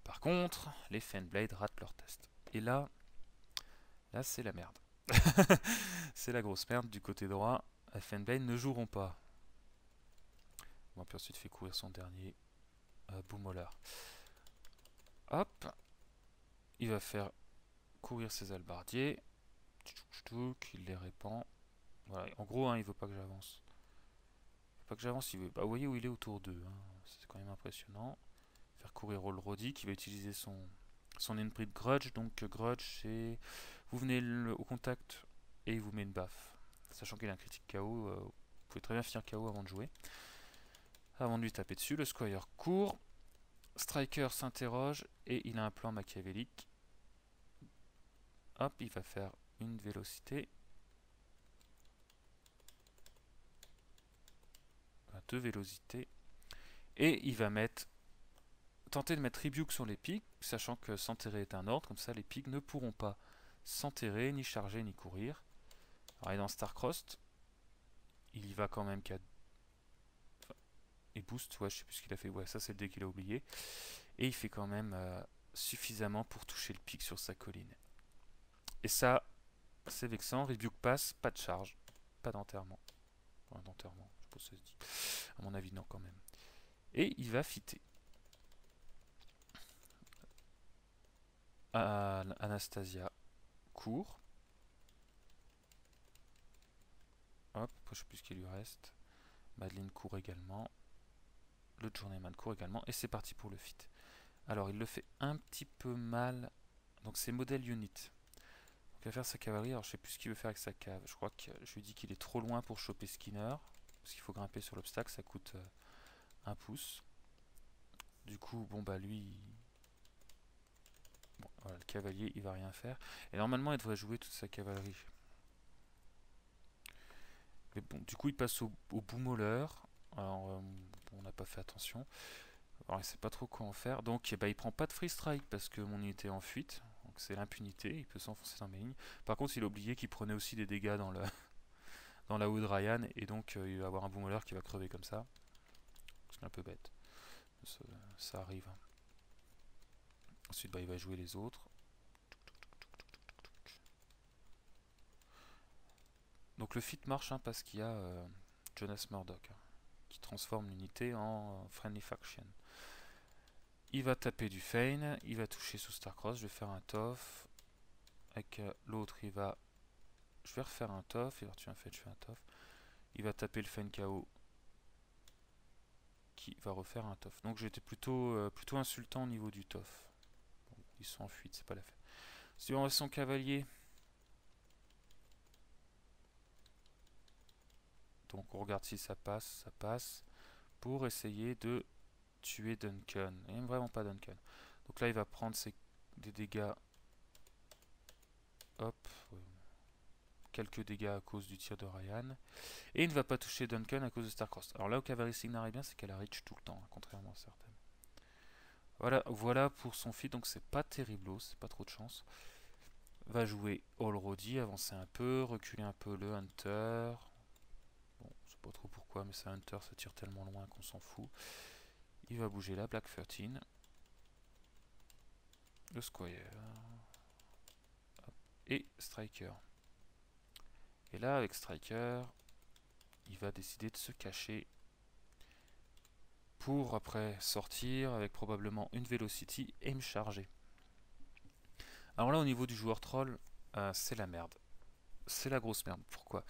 Par contre, les Fenblade ratent leur test. Et là c'est la merde. C'est la grosse merde du côté droit. Les Fenblade ne joueront pas. Bon, puis ensuite il fait courir son dernier Boomholler. Hop, il va faire courir ses albardiers. Il les répand. Voilà. En gros, hein, il veut pas que j'avance. Il veut pas que j'avance, il veut. Bah, vous voyez où il est autour d'eux. Hein. C'est quand même impressionnant. Faire courir Roll-Roddy qui va utiliser son input Grudge. Donc Grudge, c'est vous venez au contact et il vous met une baffe. Sachant qu'il a un critique KO, vous pouvez très bien finir KO avant de jouer. Avant de lui taper dessus, le Squire court. Striker s'interroge et il a un plan machiavélique. Hop, il va faire une vélocité. Deux vélocités. Et il va tenter de mettre Rebuke sur les pigs, sachant que s'enterrer est un ordre, comme ça les pigs ne pourront pas s'enterrer, ni charger, ni courir. Alors il est dans Starcross, il y va quand même qu'à... Et boost, ouais, je sais plus ce qu'il a fait, ouais, ça c'est le dé qu'il a oublié. Et il fait quand même suffisamment pour toucher le pig sur sa colline. Et ça, c'est vexant, Rebuke passe, pas de charge, pas d'enterrement. Enfin, d'enterrement, je sais pas si ça se dit. À mon avis, non quand même. Et il va fitter. Anastasia court. Hop, je sais plus ce qu'il lui reste. Madeleine court également. Le Journeyman court également. Et c'est parti pour le fit. Alors, il le fait un petit peu mal. Donc, c'est modèle unit. Donc, il va faire sa cavalerie. Alors, je sais plus ce qu'il veut faire avec sa cave. Je crois que je lui dis qu'il est trop loin pour choper Skinner. Parce qu'il faut grimper sur l'obstacle. Ça coûte 1 pouce. Du coup, bon, bah, lui... Bon, voilà, le cavalier, il va rien faire. Et normalement, il devrait jouer toute sa cavalerie. Mais bon, du coup, il passe au Boomholler. Alors, on n'a pas fait attention. Alors, il sait pas trop quoi en faire. Donc, bah, il prend pas de free strike parce que mon unité est en fuite. Donc, c'est l'impunité. Il peut s'enfoncer dans mes lignes. Par contre, il a oublié qu'il prenait aussi des dégâts dans, dans la Wood Ryan. Et donc, il va avoir un Boomholler qui va crever comme ça. C'est un peu bête. Ça arrive. Ensuite, bah, il va jouer les autres. Donc le fit marche hein, parce qu'il y a Jonas Murdoch qui transforme l'unité en Friendly Faction. Il va taper du feint, il va toucher sous Starcross, je vais faire un tof. Avec l'autre, il va... Je vais refaire un tof, et alors tu as fait, je fais un tof. Il va taper le feint KO, qui va refaire un tof. Donc j'étais plutôt insultant au niveau du tof. Bon, ils sont en fuite, c'est pas la fin. Suivant son cavalier. Donc on regarde si ça passe. Pour essayer de tuer Duncan. Il n'aime vraiment pas Duncan. Donc là il va prendre des dégâts. Hop. Quelques dégâts à cause du tir de Ryan. Et il ne va pas toucher Duncan à cause de Starcross. Alors là où Cavalry Signar est bien, c'est qu'elle a reach tout le temps, hein, contrairement à certaines. Voilà pour son feat, donc c'est pas terrible, c'est pas trop de chance. Va jouer Allrody, avancer un peu, reculer un peu le Hunter. Bon, je sais pas trop pourquoi, mais ce Hunter se tire tellement loin qu'on s'en fout. Il va bouger la Black 13. Le Squire. Et Striker. Et là, avec Striker, il va décider de se cacher pour après sortir avec probablement une Velocity et me charger. Alors là, au niveau du joueur troll, c'est la merde. C'est la grosse merde. Pourquoi?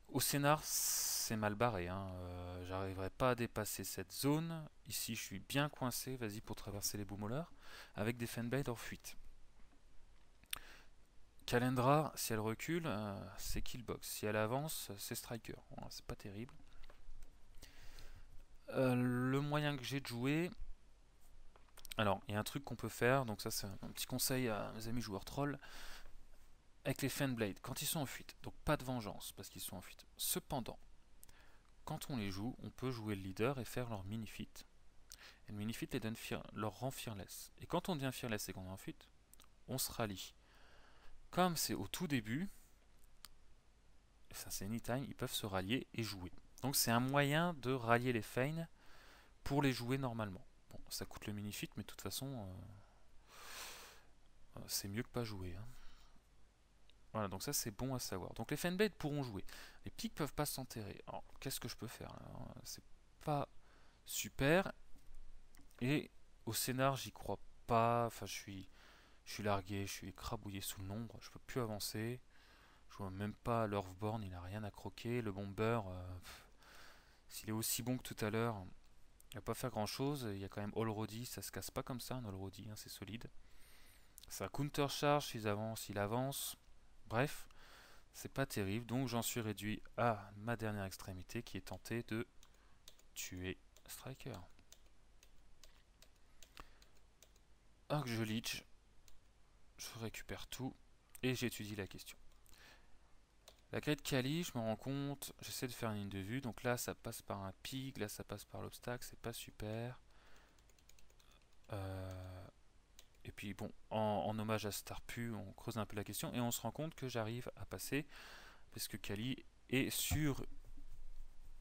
Au scénar, c'est mal barré. Hein. J'arriverai pas à dépasser cette zone. Ici, je suis bien coincé. Vas-y pour traverser les Boomolers. Avec des Fenblade en fuite. Kalendra, si elle recule, c'est Killbox. Si elle avance, c'est Striker. Voilà, c'est pas terrible. Le moyen que j'ai de jouer... Alors, il y a un truc qu'on peut faire. Donc ça, c'est un petit conseil à mes amis joueurs trolls. Avec les Fenblade, quand ils sont en fuite, donc pas de vengeance parce qu'ils sont en fuite. Cependant, quand on les joue, on peut jouer le leader et faire leur mini-feat. Et le mini-feat leur rend fearless. Et quand on devient fearless et qu'on est en fuite, on se rallie. Comme c'est au tout début, ça c'est anytime, ils peuvent se rallier et jouer. Donc c'est un moyen de rallier les feigns pour les jouer normalement. Bon, ça coûte le mini-feat, mais de toute façon, c'est mieux que pas jouer. Hein. Voilà, donc ça c'est bon à savoir. Donc les Fenblade pourront jouer. Les pics peuvent pas s'enterrer. Alors, qu'est-ce que je peux faire? C'est pas super. Et au scénar, j'y crois pas. Enfin, je suis largué, je suis écrabouillé sous le nombre. Je peux plus avancer. Je vois même pas l'Earthborn, il a rien à croquer. Le Bomber, s'il est aussi bon que tout à l'heure, il va pas faire grand chose. Il y a quand même Allrody, ça se casse pas comme ça, un Allrody, hein, c'est solide. Ça counter charge s'il avance. Bref, c'est pas terrible, donc j'en suis réduit à ma dernière extrémité qui est tenter de tuer Striker. Alors que je leech, je récupère tout et j'étudie la question. La Great Kali, je me rends compte, j'essaie de faire une ligne de vue, donc là ça passe par un pig, là ça passe par l'obstacle, c'est pas super. Et puis bon, en hommage à Starpu, on creuse un peu la question et on se rend compte que j'arrive à passer parce que Kali est sur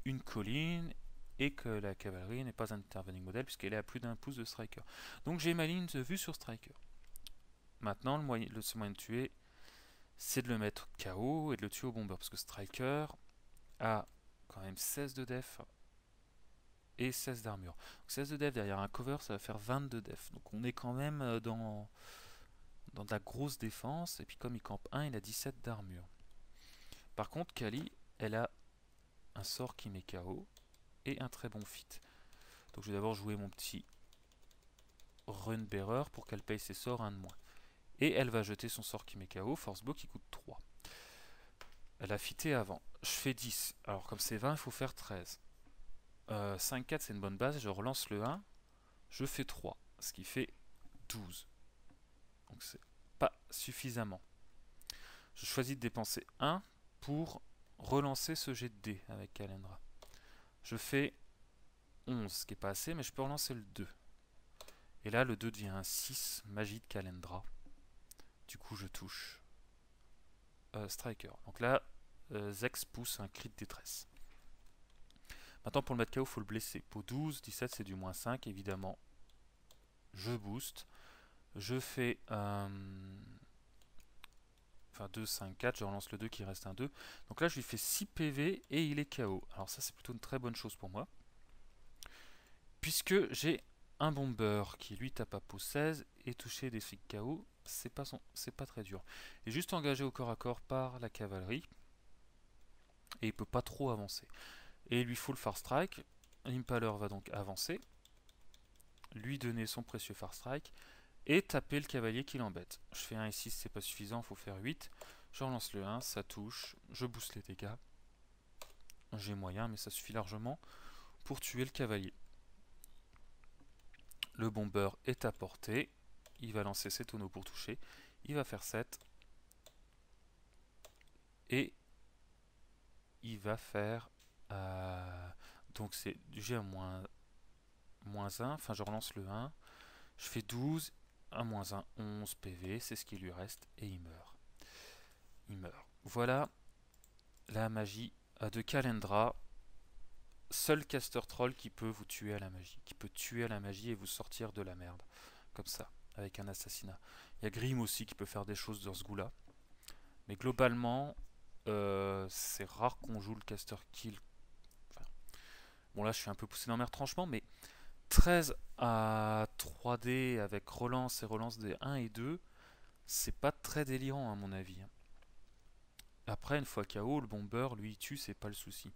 une colline et que la cavalerie n'est pas un intervening model puisqu'elle est à plus d'un pouce de Striker. Donc j'ai ma ligne de vue sur Striker. Maintenant, le seul moyen de tuer, c'est de le mettre KO et de le tuer au bomber parce que Striker a quand même 16 de def et 16 d'armure. 16 de def derrière un cover, ça va faire 22 def. Donc on est quand même dans de la grosse défense. Et puis comme il campe 1, il a 17 d'armure. Par contre, Kali, elle a un sort qui met KO et un très bon fit. Donc je vais d'abord jouer mon petit Runbearer pour qu'elle paye ses sorts 1 de moins. Et elle va jeter son sort qui met KO, Force Blow qui coûte 3. Elle a fité avant. Je fais 10. Alors comme c'est 20, il faut faire 13. 5-4 c'est une bonne base. Je relance le 1. Je fais 3. Ce qui fait 12. Donc c'est pas suffisamment. Je choisis de dépenser 1 pour relancer ce jet de dés avec Kalendra. Je fais 11, ce qui n'est pas assez, mais je peux relancer le 2. Et là, le 2 devient un 6, magie de Kalendra. Du coup, je touche Striker. Donc là, Zex pousse un crit de détresse. Maintenant, pour le mettre KO, il faut le blesser. Pour 12, 17, c'est du moins 5, évidemment. Je booste. Je fais... enfin, 2, 5, 4. Je relance le 2 qui reste un 2. Donc là, je lui fais 6 PV et il est KO. Alors ça, c'est plutôt une très bonne chose pour moi. Puisque j'ai un bomber qui lui tape à peau 16 et toucher des flics KO, c'est pas très dur. Il est juste engagé au corps à corps par la cavalerie et il peut pas trop avancer. Et il lui faut le Far Strike. L'Impaler va donc avancer, lui donner son précieux Far Strike et taper le cavalier qui l'embête. Je fais 1 et 6, c'est pas suffisant, il faut faire 8. Je relance le 1, ça touche, je booste les dégâts. J'ai moyen, mais ça suffit largement pour tuer le cavalier. Le bomber est à portée, il va lancer ses tonneaux pour toucher, il va faire 7. Et il va faire... donc c'est j'ai un moins 1, enfin je relance le 1, je fais 12, un moins 1, 11 PV, c'est ce qui lui reste, et il meurt. Il meurt. Voilà la magie de Kalendra. Seul caster troll qui peut vous tuer à la magie, qui peut tuer à la magie et vous sortir de la merde, comme ça, avec un assassinat. Il y a Grim aussi qui peut faire des choses dans ce goût-là. Mais globalement, c'est rare qu'on joue le caster kill. Enfin, bon là je suis un peu poussé dans mes retranchements, mais 13 à 3D avec relance et relance des 1 et 2, c'est pas très délirant à mon avis. Après, une fois KO, le bomber, lui, il tue, c'est pas le souci.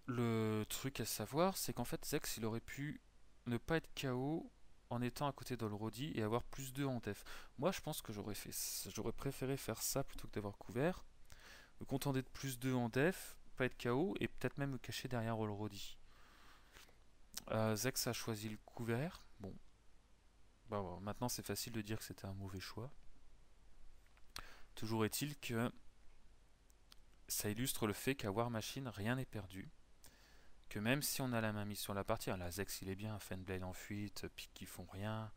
Le truc à savoir, c'est qu'en fait, Zex, il aurait pu ne pas être KO en étant à côté d'Olrodi et avoir plus 2 en def. Moi, je pense que j'aurais préféré faire ça plutôt que d'avoir couvert. Me contenter de plus 2 en def, pas être KO et peut-être même me cacher derrière Olrodi. Zex a choisi le couvert. Bon. Bah, bon, maintenant, c'est facile de dire que c'était un mauvais choix. Toujours est-il que ça illustre le fait qu'à War Machine, rien n'est perdu. Que même si on a la main mise sur la partie, la Zex il est bien, Fenblade en fuite, pique qui font rien,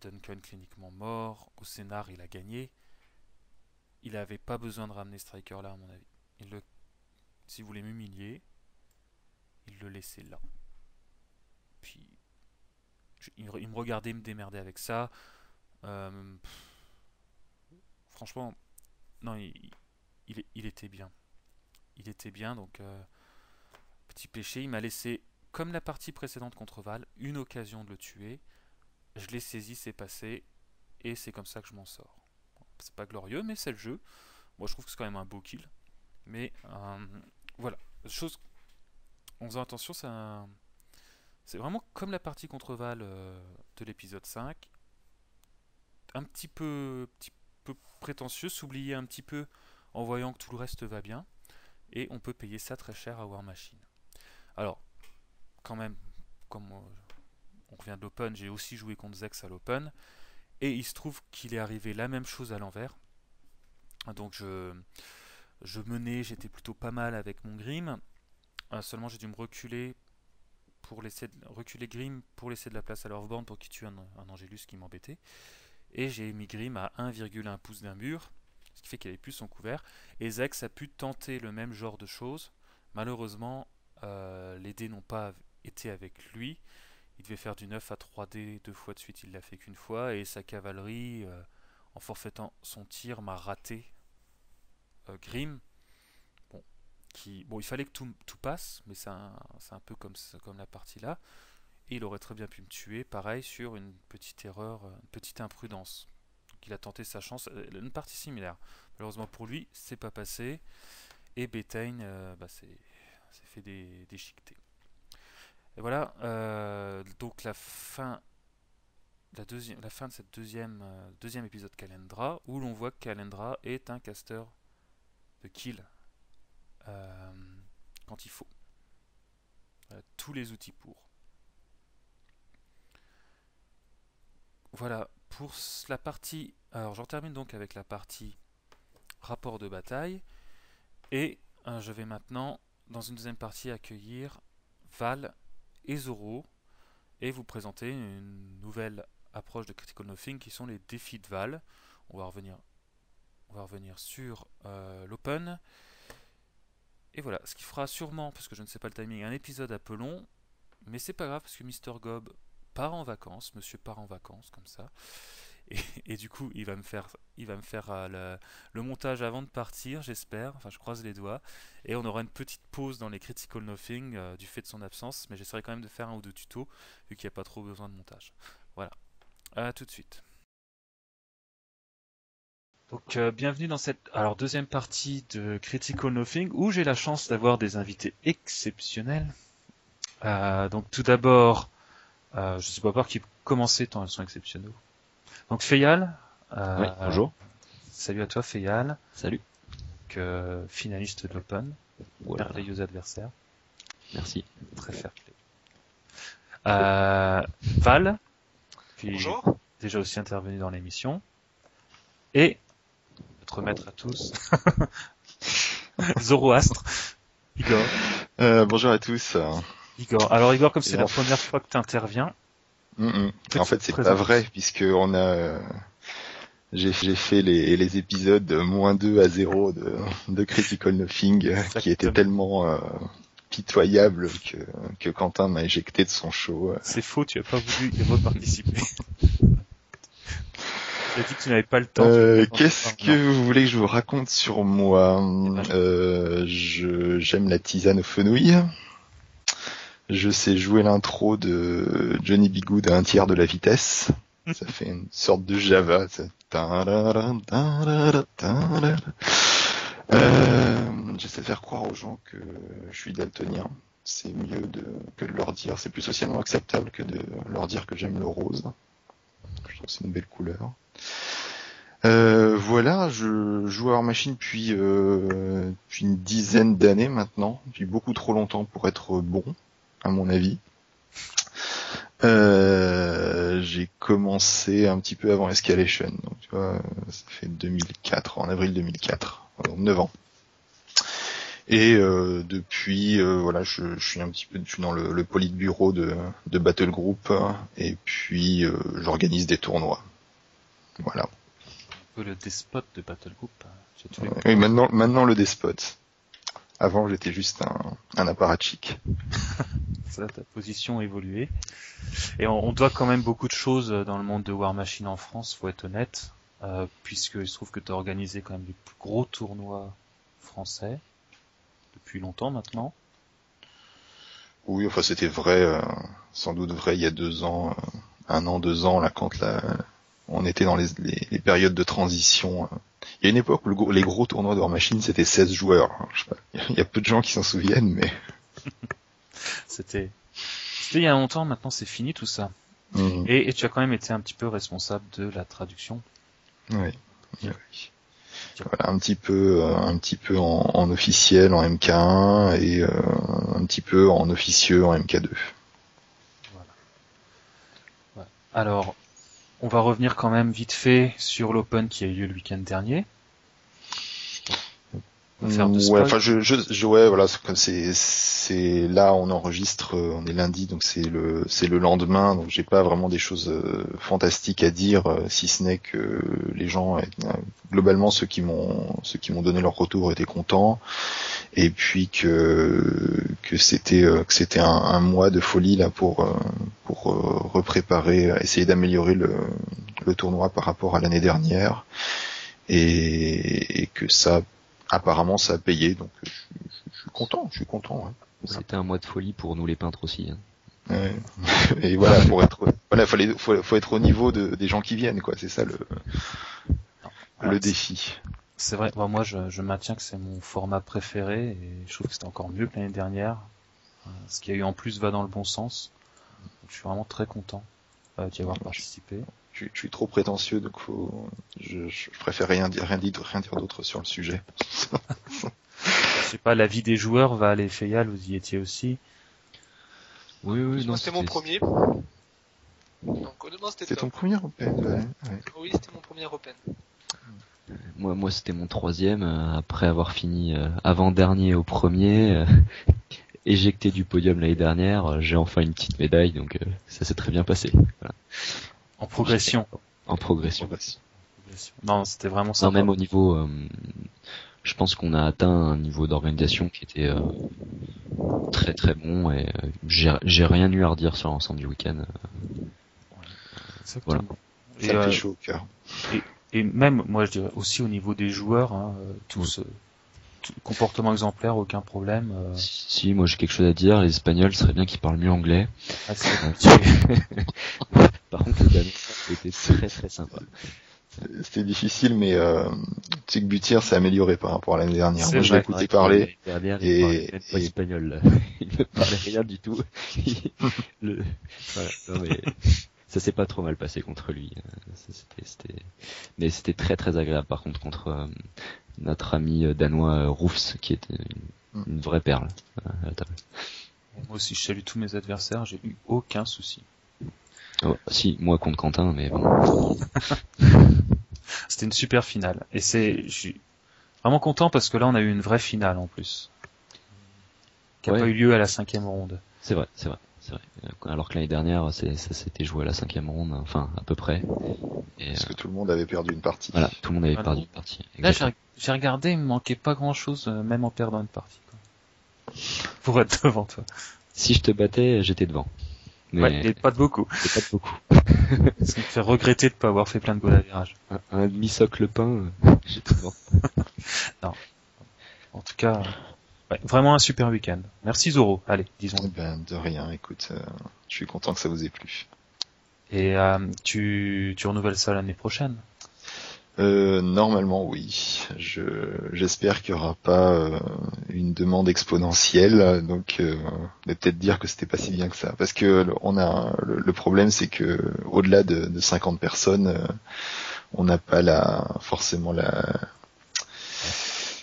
Duncan cliniquement mort, au scénar il a gagné, il n'avait pas besoin de ramener Striker là à mon avis. S'il voulait m'humilier, il le laissait là. Puis il me regardait me démerder avec ça. Franchement, non, il était bien. Il était bien, donc petit péché, il m'a laissé, comme la partie précédente contre Val, une occasion de le tuer. Je l'ai saisi, c'est passé, et c'est comme ça que je m'en sors. C'est pas glorieux, mais c'est le jeu. Moi, je trouve que c'est quand même un beau kill. Mais voilà, chose en faisant attention, c'est vraiment comme la partie contre Val de l'épisode 5. Un petit peu prétentieux, s'oublier un petit peu en voyant que tout le reste va bien. Et on peut payer ça très cher à War Machine. Alors, quand même, comme on revient de l'Open, j'ai aussi joué contre Zex à l'Open. Et il se trouve qu'il est arrivé la même chose à l'envers. Donc je menais, j'étais plutôt pas mal avec mon Grim. Seulement j'ai dû me reculer pour laisser reculer Grim pour laisser de la place à l'Orthborn pour qu'il tue un Angélus qui m'embêtait. Et j'ai mis Grim à 1,1 pouce d'un mur, ce qui fait qu'il avait plus son couvert. Et Zex a pu tenter le même genre de choses. Malheureusement, les dés n'ont pas été avec lui. Il devait faire du 9 à 3D 2 fois de suite, il l'a fait qu'une fois. Et sa cavalerie, en forfaitant son tir, m'a raté Grim. Bon, il fallait que tout passe, mais c'est un peu comme la partie là. Et il aurait très bien pu me tuer, pareil, sur une petite erreur, une petite imprudence. Donc il a tenté sa chance, une partie similaire. Malheureusement pour lui, c'est pas passé. Et Bethane s'est fait déchiqueter. Et voilà, donc la fin de cette deuxième épisode Kalendra, où l'on voit que Kalendra est un caster de kill quand il faut. Tous les outils pour. Voilà, pour la partie... Alors j'en termine donc avec la partie rapport de bataille. Et je vais maintenant, dans une deuxième partie, accueillir Val et Zoro et vous présenter une nouvelle approche de Critical Nothing qui sont les défis de Val. On va revenir sur l'Open. Et voilà, ce qui fera sûrement, parce que je ne sais pas le timing, un épisode un peu long, mais c'est pas grave parce que Mr. Gob part en vacances, monsieur part en vacances, comme ça. et du coup, il va me faire le montage avant de partir, j'espère. Enfin, je croise les doigts. Et on aura une petite pause dans les Critical Nothing du fait de son absence, mais j'essaierai quand même de faire un ou deux tutos vu qu'il n'y a pas trop besoin de montage. Voilà. À tout de suite. Donc, bienvenue dans cette deuxième partie de Critical Nothing où j'ai la chance d'avoir des invités exceptionnels. Donc, tout d'abord, je sais pas par qui commencer tant elles sont exceptionnelles. Donc, Feyal. Oui, bonjour. Salut à toi, Feyal. Salut. Finaliste de l'Open. Voilà. Merveilleux adversaire. Merci. Très fair play. Val. Qui Bonjour. est déjà aussi intervenu dans l'émission. Et notre maître à tous, Zoroastre, Igor. Bonjour à tous. Igor. Alors Igor, comme c'est la première fois que tu interviens. En fait, c'est pas vrai, puisque j'ai fait les épisodes -2 à 0 de Critical Nothing, qui étaient tellement pitoyables que Quentin m'a éjecté de son show. C'est faux, tu as pas voulu y reparticiper. Tu as dit que tu n'avais pas le temps. Qu'est-ce que vous voulez que je vous raconte sur moi? J'aime la tisane aux fenouilles. Je sais jouer l'intro de Johnny B. Goode à 1/3 de la vitesse. Ça fait une sorte de Java. J'essaie de faire croire aux gens que je suis daltonien. C'est mieux que de leur dire. C'est plus socialement acceptable que de leur dire que j'aime le rose. Je trouve que c'est une belle couleur. Voilà, je joue à War Machine depuis une dizaine d'années maintenant. Depuis beaucoup trop longtemps pour être bon, à mon avis. J'ai commencé un petit peu avant Escalation, donc tu vois, ça fait 2004, en avril 2004, donc 9 ans. Et depuis, voilà, je suis dans le politburo de Battle Group, et puis j'organise des tournois. Voilà. Un peu le despote de Battle Group. Oui, maintenant le despote. Avant, j'étais juste un apparatchik. Ça, ta position a évolué. Et on doit quand même beaucoup de choses dans le monde de War Machine en France, faut être honnête, puisqu'il se trouve que tu as organisé quand même les plus gros tournois français depuis longtemps maintenant. Oui, enfin c'était vrai, sans doute vrai il y a 2 ans, 1 an, 2 ans, là, quand on était dans les périodes de transition. Il y a une époque où les gros tournois de War Machine c'était 16 joueurs. Je sais pas, il y a peu de gens qui s'en souviennent, mais c'était il y a longtemps, maintenant c'est fini tout ça. Et tu as quand même été un petit peu responsable de la traduction. Oui. Voilà, un petit peu en officiel en MK1 et un petit peu en officieux en MK2. Voilà. Ouais. Alors, on va revenir quand même vite fait sur l'Open qui a eu lieu le week-end dernier. Ouais, enfin ouais, voilà, c'est là on enregistre, on est lundi, donc c'est le lendemain, donc j'ai pas vraiment des choses fantastiques à dire, si ce n'est que les gens, globalement ceux qui m'ont donné leur retour étaient contents, et puis que c'était un mois de folie là pour repréparer, essayer d'améliorer le tournoi par rapport à l'année dernière, et que ça apparemment ça a payé, donc je suis content. Ouais. C'était un mois de folie pour nous les peintres aussi. Hein. Ouais. Et voilà, faut être au niveau des gens qui viennent, quoi. C'est ça le défi. C'est vrai. Bon, moi, je maintiens que c'est mon format préféré et je trouve que c'était encore mieux que l'année dernière. Ce qu'il y a eu en plus va dans le bon sens. Donc, je suis vraiment très content d'y avoir participé. Je suis trop prétentieux, donc je préfère rien dire d'autre sur le sujet. Je sais pas, l'avis des joueurs, Val et Feyal, vous y étiez aussi? Oui, Moi, non, c'était mon premier. Donc, honnêtement, c'était ton premier Open, ouais. Oui, c'était mon premier Open. Moi, c'était mon 3e, après avoir fini avant-dernier au premier, éjecté du podium l'année dernière, j'ai enfin une petite médaille, donc ça s'est très bien passé. Voilà. En progression. Non, c'était vraiment ça. Non, même au niveau, je pense qu'on a atteint un niveau d'organisation qui était très très bon, et j'ai rien eu à redire sur l'ensemble du week-end. Exactement. Voilà. Ça me fait chaud au cœur. Et même, moi je dirais aussi au niveau des joueurs, hein, tous tout comportement exemplaire, aucun problème. Si, moi j'ai quelque chose à dire, les Espagnols serait bien qu'ils parlent mieux anglais. Ah, c'est Par contre, le Danois était très très sympa. C'était difficile, mais tu sais que Butier s'est amélioré par rapport à l'année dernière. C'est Moi, je l'ai vrai. écouté parler. L'année dernière, et- il parlait même pas et- espagnol, là. Il ne parlait rien du tout. Voilà. Non, mais ça s'est pas trop mal passé contre lui. Mais c'était très très agréable par contre contre notre ami danois Roufs, qui était une vraie perle à la table. Moi aussi, je salue tous mes adversaires, j'ai eu aucun souci. Oh, si, moi contre Quentin, mais bon. C'était une super finale. Et je suis vraiment content parce que là, on a eu une vraie finale en plus. Qui n'a pas eu lieu à la 5e ronde. C'est vrai. Alors que l'année dernière, ça s'était joué à la 5e ronde, enfin, à peu près. Et, Parce que tout le monde avait perdu une partie. voilà, tout le monde avait Voilà. perdu une partie. Là, Exactement. j'ai regardé, il me manquait pas grand chose, même en perdant une partie. Quoi. Pour être devant toi. Si je te battais, j'étais devant. Mais Ouais, et pas de beaucoup. pas de beaucoup. Ce qui me fait regretter de pas avoir fait plein de goals à virage. Un demi-socle pain, j'étais devant. En tout cas, ouais, vraiment un super week-end. Merci Zoro. Allez, disons. Eh ben, de rien, écoute, je suis content que ça vous ait plu. Et tu renouvelles ça l'année prochaine. Normalement, oui. J'espère qu'il y aura pas une demande exponentielle, donc mais peut-être dire que c'était pas si bien que ça, parce que le problème, c'est que au-delà de 50 personnes, on n'a pas forcément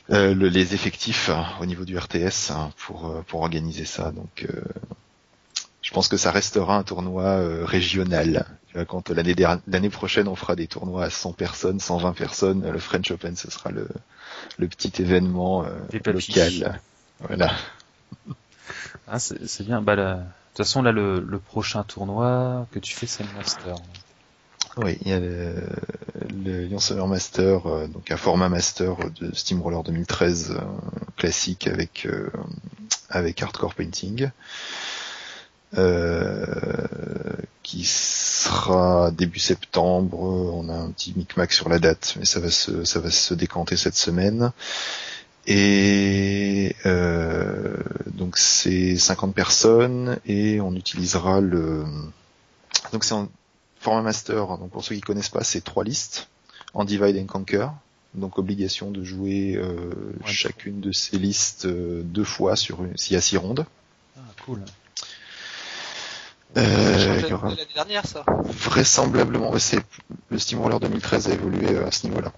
les effectifs au niveau du RTS pour organiser ça, donc je pense que ça restera un tournoi régional. Tu vois, quand l'année prochaine on fera des tournois à 100 personnes, 120 personnes, le French Open ce sera le petit événement Des papis. local. Voilà. Ah, c'est bien. Bah, de toute façon, là, le prochain tournoi que tu fais, c'est le Master. Oui, il y a le Lyon Summer Master, donc un format Master de Steamroller 2013 classique avec Hardcore Painting. Qui sera début septembre. On a un petit micmac sur la date, mais ça va se décanter cette semaine. Et donc c'est 50 personnes et on utilisera donc c'est en format master. Donc pour ceux qui connaissent pas, c'est 3 listes en divide and conquer. Donc obligation de jouer chacune de ces listes 2 fois s'il y a 6 rondes. Ah, cool. Il y aura L'année dernière, ça. vraisemblablement, c'est le Steamroller 2013 a évolué à ce niveau-là.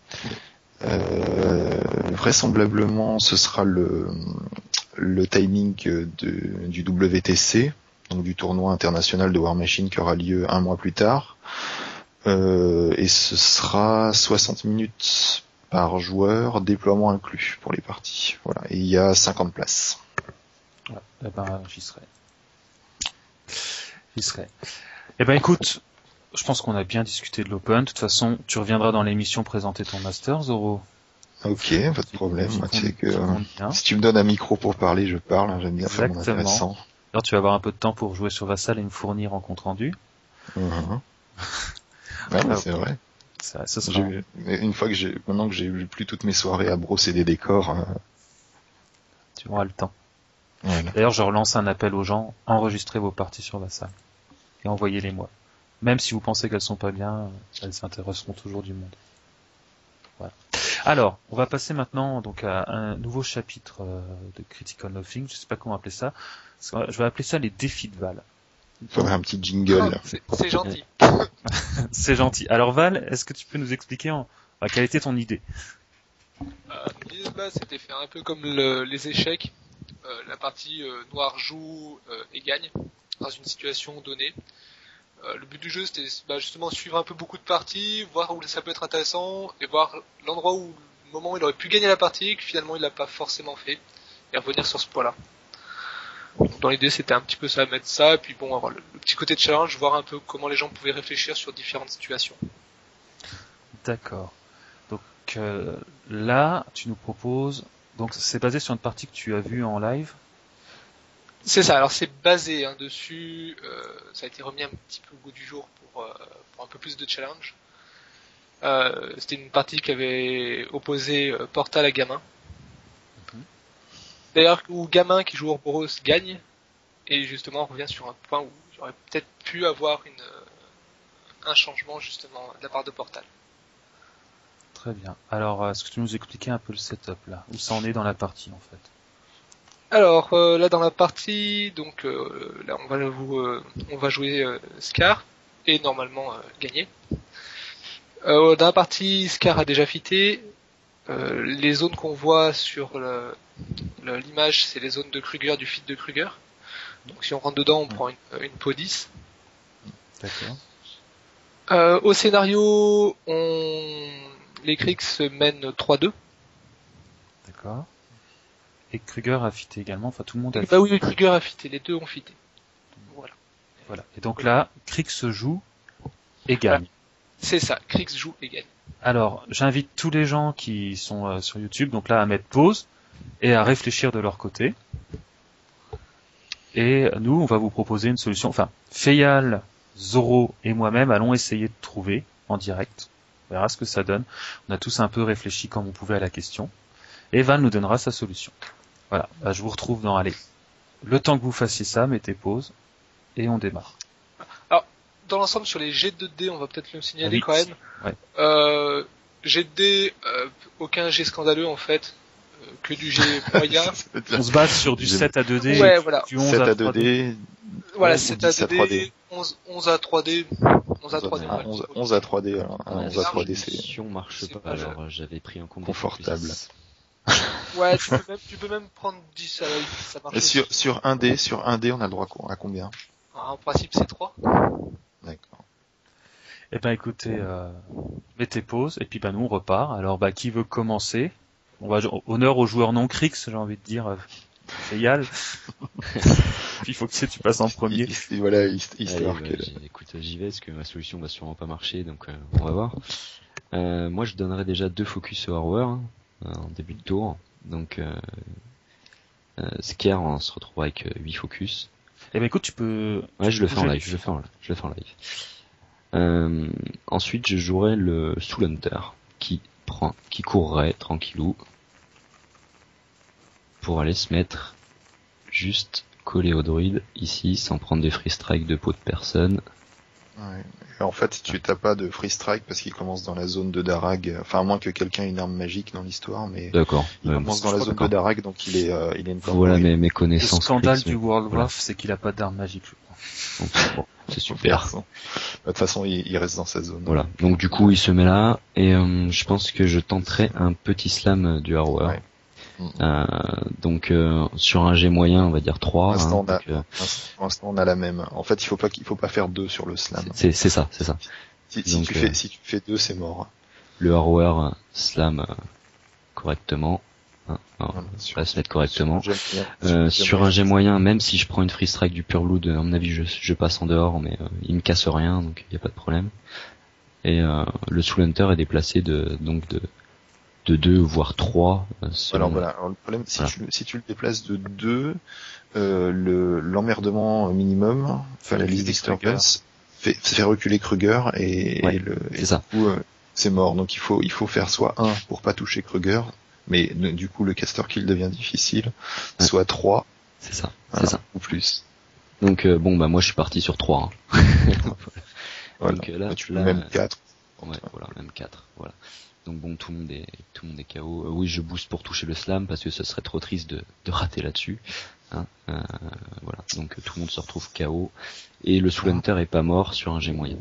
Vraisemblablement, ce sera le timing du WTC, donc du tournoi international de War Machine qui aura lieu 1 mois plus tard. Et ce sera 60 minutes par joueur, déploiement inclus pour les parties. Voilà. Et il y a 50 places. Ouais, eh ben, j'y serai. Eh ben, écoute, je pense qu'on a bien discuté de l'Open. De toute façon, tu reviendras dans l'émission présenter ton Master, Zoro. Ok, pas de problème. Moi, tu sais que Bien. si tu me donnes un micro pour parler, je parle. J'aime bien faire mon Exactement. intéressant. Alors, tu vas avoir un peu de temps pour jouer sur Vassal et me fournir en compte rendu. Mhm. Ouais, mais c'est ok. vrai. Ça sera... Maintenant que j'ai eu plus toutes mes soirées à brosser des décors, Tu auras le temps. voilà. D'ailleurs, je relance un appel aux gens, enregistrez vos parties sur Vassal et envoyez-les moi. Même si vous pensez qu'elles sont pas bien, elles s'intéresseront toujours du monde. Voilà. Alors, on va passer maintenant donc à un nouveau chapitre de Critical Nothing. Je sais pas comment appeler ça. Je vais appeler ça les défis de Val. Il faudrait un petit jingle. C'est gentil. C'est gentil. Alors Val, est-ce que tu peux nous expliquer quelle était ton idée? L'idée de base, c'était faire un peu comme les échecs. La partie noir joue et gagne dans une situation donnée. Le but du jeu, c'était justement suivre un peu beaucoup de parties, voir où ça peut être intéressant et voir l'endroit où, le moment où il aurait pu gagner la partie, que finalement il l'a pas forcément fait, et revenir sur ce point-là. Donc, dans l'idée, c'était un petit peu ça, mettre ça, et puis bon, avoir le petit côté de challenge, voir un peu comment les gens pouvaient réfléchir sur différentes situations. D'accord. Donc là, tu nous proposes... Donc c'est basé sur une partie que tu as vue en live. C'est ça, alors c'est basé dessus, ça a été remis un petit peu au goût du jour pour un peu plus de challenge. C'était une partie qui avait opposé Portal à Gamin. D'ailleurs, où Gamin qui joue Ouroboros gagne, et justement on revient sur un point où j'aurais peut-être pu avoir un changement justement de la part de Portal. Très bien. Alors, est-ce que tu peux nous expliquer un peu le setup là, où ça en est dans la partie en fait? Alors là dans la partie, donc là on va jouer Scar et normalement gagner. Dans la partie, Scar a déjà fité. Les zones qu'on voit sur l'image, c'est les zones de Kruger, du feat de Kruger. Donc si on rentre dedans, on prend une peau 10. D'accord. Au scénario, les Kriegs mènent 3-2. D'accord. Et Kruger a fité également, enfin tout le monde a fité. Bah oui, Kruger a fité, les deux ont fité. Voilà. Et donc là, Kriegs se joue et gagne. Voilà. C'est ça, Kriegs joue et gagne. Alors, j'invite tous les gens qui sont sur YouTube, donc là, à mettre pause et à réfléchir de leur côté. Et nous, on va vous proposer une solution. Enfin, Feyal, Zoro et moi-même allons essayer de trouver en direct. On verra ce que ça donne. On a tous un peu réfléchi comme on pouvait à la question. Et Van nous donnera sa solution. Voilà, bah, je vous retrouve dans... Allez, le temps que vous fassiez ça, mettez pause et on démarre. Dans l'ensemble, sur les jets de dés, on va peut-être le signaler quand même. Ouais. Jet de dés, aucun jet scandaleux en fait, que du jet moyen. On se base sur du 7 à 2D, ouais, voilà. du 11 7 à à 2D. Voilà, 7 à 3D. 2D, 11 à 3D. 11 à 3D. Ah, 11 à 3D, alors. 11 à 3D, c'est marche c'est pas, pas alors j'avais pris en compte. confortable. Ouais, tu peux même prendre 10 à la limite, ça marche. Et sur un dé, on a le droit à combien? En principe, c'est 3. D'accord. Eh ben écoutez, mettez pause et puis bah nous on repart. Alors bah qui veut commencer? On va honneur aux joueurs non Kriegs, j'ai envie de dire. Feyal. Puis il faut que tu passes en premier. Voilà, histoire que... Écoute, j'y vais parce que ma solution va sûrement pas marcher, donc on va voir. Moi je donnerais déjà 2 focus au Horror en début de tour. Donc Scare, on se retrouvera avec 8 focus. Eh ben écoute, tu peux... Ouais, je le fais en live, je le fais en live. Ensuite, je jouerai le Soul Hunter, qui courrait tranquillou, pour aller se mettre juste collé au druide, ici, sans prendre des free strike de peau de personne. Ouais. Et en fait, tu t'as pas de free strike parce qu'il commence dans la zone de Darag, enfin à moins que quelqu'un ait une arme magique dans l'histoire, mais d'accord. Il commence dans la zone de Darag, donc il est une Voilà mes connaissances. Le scandale du World of Warcraft, c'est qu'il a pas d'arme magique, je crois. Donc, bon, c'est super. De toute façon, il reste dans sa zone. Voilà. Donc du coup, il se met là, et je pense que je tenterai un petit slam du Harrower. Ouais. Donc sur un G moyen, on va dire 3. Pour l'instant, on a la même. En fait, il faut pas faire 2 sur le slam. C'est ça. Si tu fais 2, c'est mort. Le Harrower slam correctement. On va se mettre correctement. Sur un G moyen, même si je prends une free strike du Pure Blood, à mon avis, je passe en dehors, mais il me casse rien, donc il n'y a pas de problème. Et le Soul Hunter est déplacé de 2 voire 3. Alors voilà. Alors, le problème, si tu le déplaces de 2, l'emmerdement minimum, enfin la liste disturbance, fait reculer Kruger et ça. Du coup, c'est mort. Donc il faut faire soit 1 pour pas toucher Kruger, mais du coup le caster kill devient difficile, soit 3. C'est ça. Voilà, c'est ça. Ou plus. Donc moi je suis parti sur 3. Voilà. Donc là, tu peux même 4. Ouais, voilà, même 4. Voilà. Donc bon, tout le monde est KO. Oui, je booste pour toucher le slam parce que ce serait trop triste de rater là-dessus. Voilà. Donc tout le monde se retrouve KO et le Soul Hunter est pas mort sur un G moyen.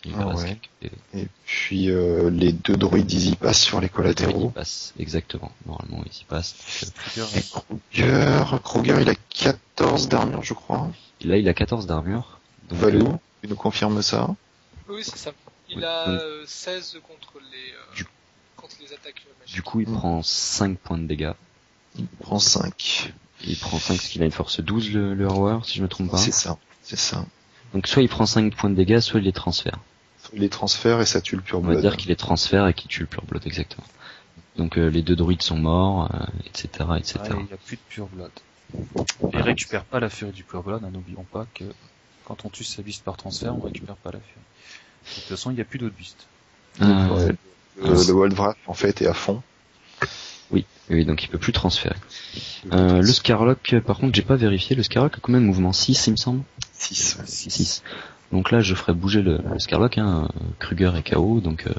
Ouais. Et puis les 2 druides ils y passent sur les collatéraux. Ils y passent, exactement. Normalement ils y passent. Et Kruger il a 14 d'armure je crois. Là il a 14 d'armure. Valou, tu nous confirmes ça? Oui, c'est ça. Il a 16 contre les attaques magiques. Du coup, il prend 5 points de dégâts. Il prend 5. Il prend 5 parce qu'il a une force 12, le Horror, si je me trompe pas. C'est ça. Donc soit il prend 5 points de dégâts, soit il les transfère. Il les transfère et ça tue le Pure Blood. On va dire qu'il les transfère et qu'il tue le Pure Blood, exactement. Donc les 2 druides sont morts, etc. etc. Ah, il n'y a plus de Pure Blood. Et il récupère pas la furie du Pure Blood, n'oublions pas que quand on tue sa beast par transfert, on récupère pas la furie. De toute façon, il n'y a plus d'autres beasts. Ouais, le Waldwrath en fait est à fond. Oui, donc il peut plus transférer. Le Scarlock, par contre, j'ai pas vérifié. Le Scarlock a combien de mouvements? 6, il me semble. 6. Donc là, je ferai bouger le Scarlock, Kruger est KO, donc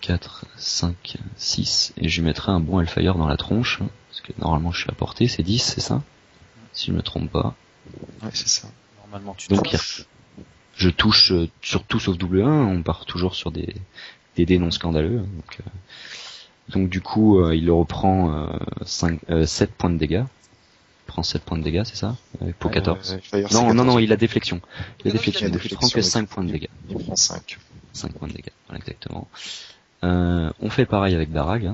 4, 5, 6, et je lui mettrai un bon Hellfire dans la tronche, parce que normalement je suis à portée, c'est 10, c'est ça? Si je me trompe pas. Ouais, c'est ça. Normalement, tu Donc touches. je touche sur tout sauf W1, on part toujours sur des dés non scandaleux. Donc du coup, il reprend 7 points de dégâts. Il prend 7 points de dégâts, c'est ça? Pour 14. Non, il a déflexion. Il prend que 5 points de dégâts. Il prend 5. 5 points de dégâts, voilà, exactement. On fait pareil avec Darag.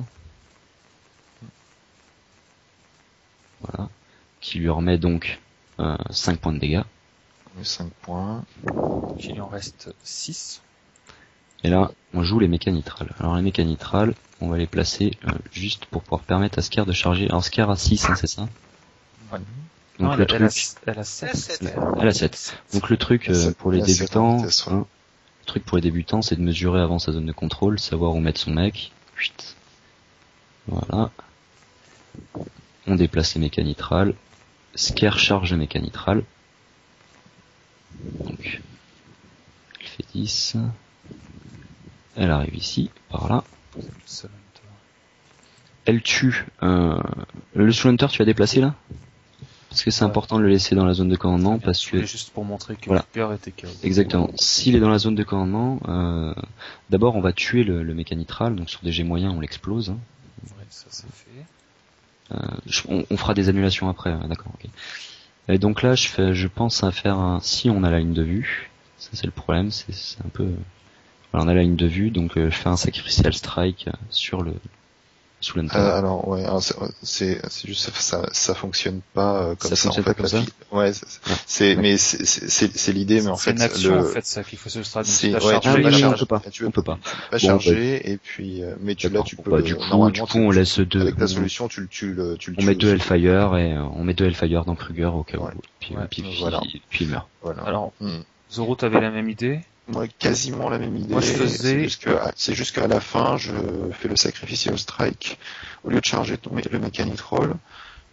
Voilà. Qui lui remet donc 5 points de dégâts. 5 points. Donc il en reste 6. Et là, on joue les mécanitrales. Alors les mécanitrales, on va les placer juste pour pouvoir permettre à Sker de charger. Alors Sker a 6, c'est ça? Ouais. Donc Non, le elle truc... a 7. Elle a 7. Donc le truc pour les débutants, le truc pour les débutants, c'est de mesurer avant sa zone de contrôle, savoir où mettre son mec. Voilà. On déplace les mécanitrales. Sker charge le mécanitral. Donc, elle fait 10. Elle arrive ici, par là. Elle tue. Le Soul Hunter, tu vas déplacer là? Parce que c'est important de le laisser dans la zone de commandement, parce que... Juste pour montrer que voilà. le cœur était KO. Exactement. S'il est dans la zone de commandement, d'abord on va tuer le mécanitral, donc sur des jets moyens on l'explose. Ouais, ça c'est fait. On fera des annulations après, d'accord, ok. Et donc là je pense à faire un... Si on a la ligne de vue, ça c'est le problème, c'est un peu... Voilà, on a la ligne de vue, donc je fais un sacrificial strike sur le Soul Hunter. Alors ouais, c'est juste ça fonctionne pas comme ça, en fait. Comme ça. Ouais, c'est l'idée, mais en fait c'est une action en fait ça qu'il faut se stratégie. On peut pas. Pas charger et puis mais tu peux du coup on laisse deux. Avec ta solution tu le on met 2 Hellfire et on met 2 Hellfire dans Kruger au cas où. Puis il meurt. Voilà. Alors Zoro, t'avais la même idée? Moi, quasiment la même idée. Moi, je faisais... C'est juste qu'à la fin, je fais le Sacrificial Strike. Au lieu de charger le Mechanitroll,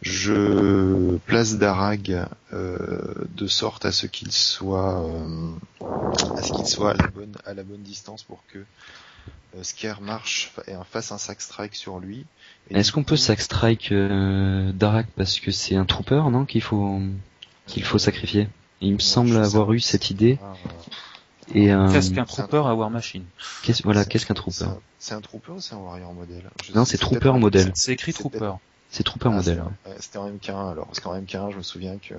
je place Darag de sorte à ce qu'il soit à la bonne distance pour que Sker marche et fasse un Sac Strike sur lui. Est-ce qu'on peut Sac Strike Darag parce que c'est un Trooper, non, qu'il faut sacrifier? Il me semble avoir eu cette idée. Qu'est-ce qu'un trooper à War Machine? Qu'est-ce qu'un trooper? C'est un trooper ou c'est un warrior modèle? Non, c'est trooper modèle. C'est écrit trooper. C'est trooper modèle. C'était en MK1 alors, parce qu'en MK1, je me souviens que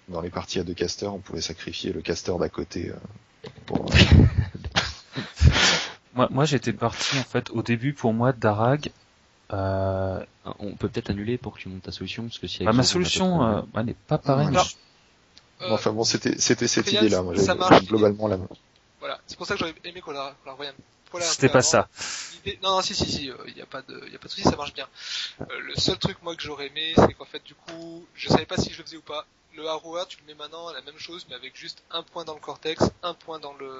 dans les parties à 2 casters, on pouvait sacrifier le caster d'à côté. Moi, j'étais parti en fait au début pour moi Darag. On peut peut-être annuler pour que tu montes ta solution parce que si ma solution n'est pas pareille. Enfin bon, c'était cette idée-là. Moi, j'avais globalement la même. Voilà, c'est pour ça que j'aurais aimé qu'on la revoie. C'était pas ça. Non, si, y a pas de souci, ça marche bien. Le seul truc, moi, que j'aurais aimé, c'est qu'en fait, du coup, je savais pas si je le faisais ou pas. Le Harrower, tu le mets maintenant à la même chose, mais avec juste un point dans le cortex, un point dans le,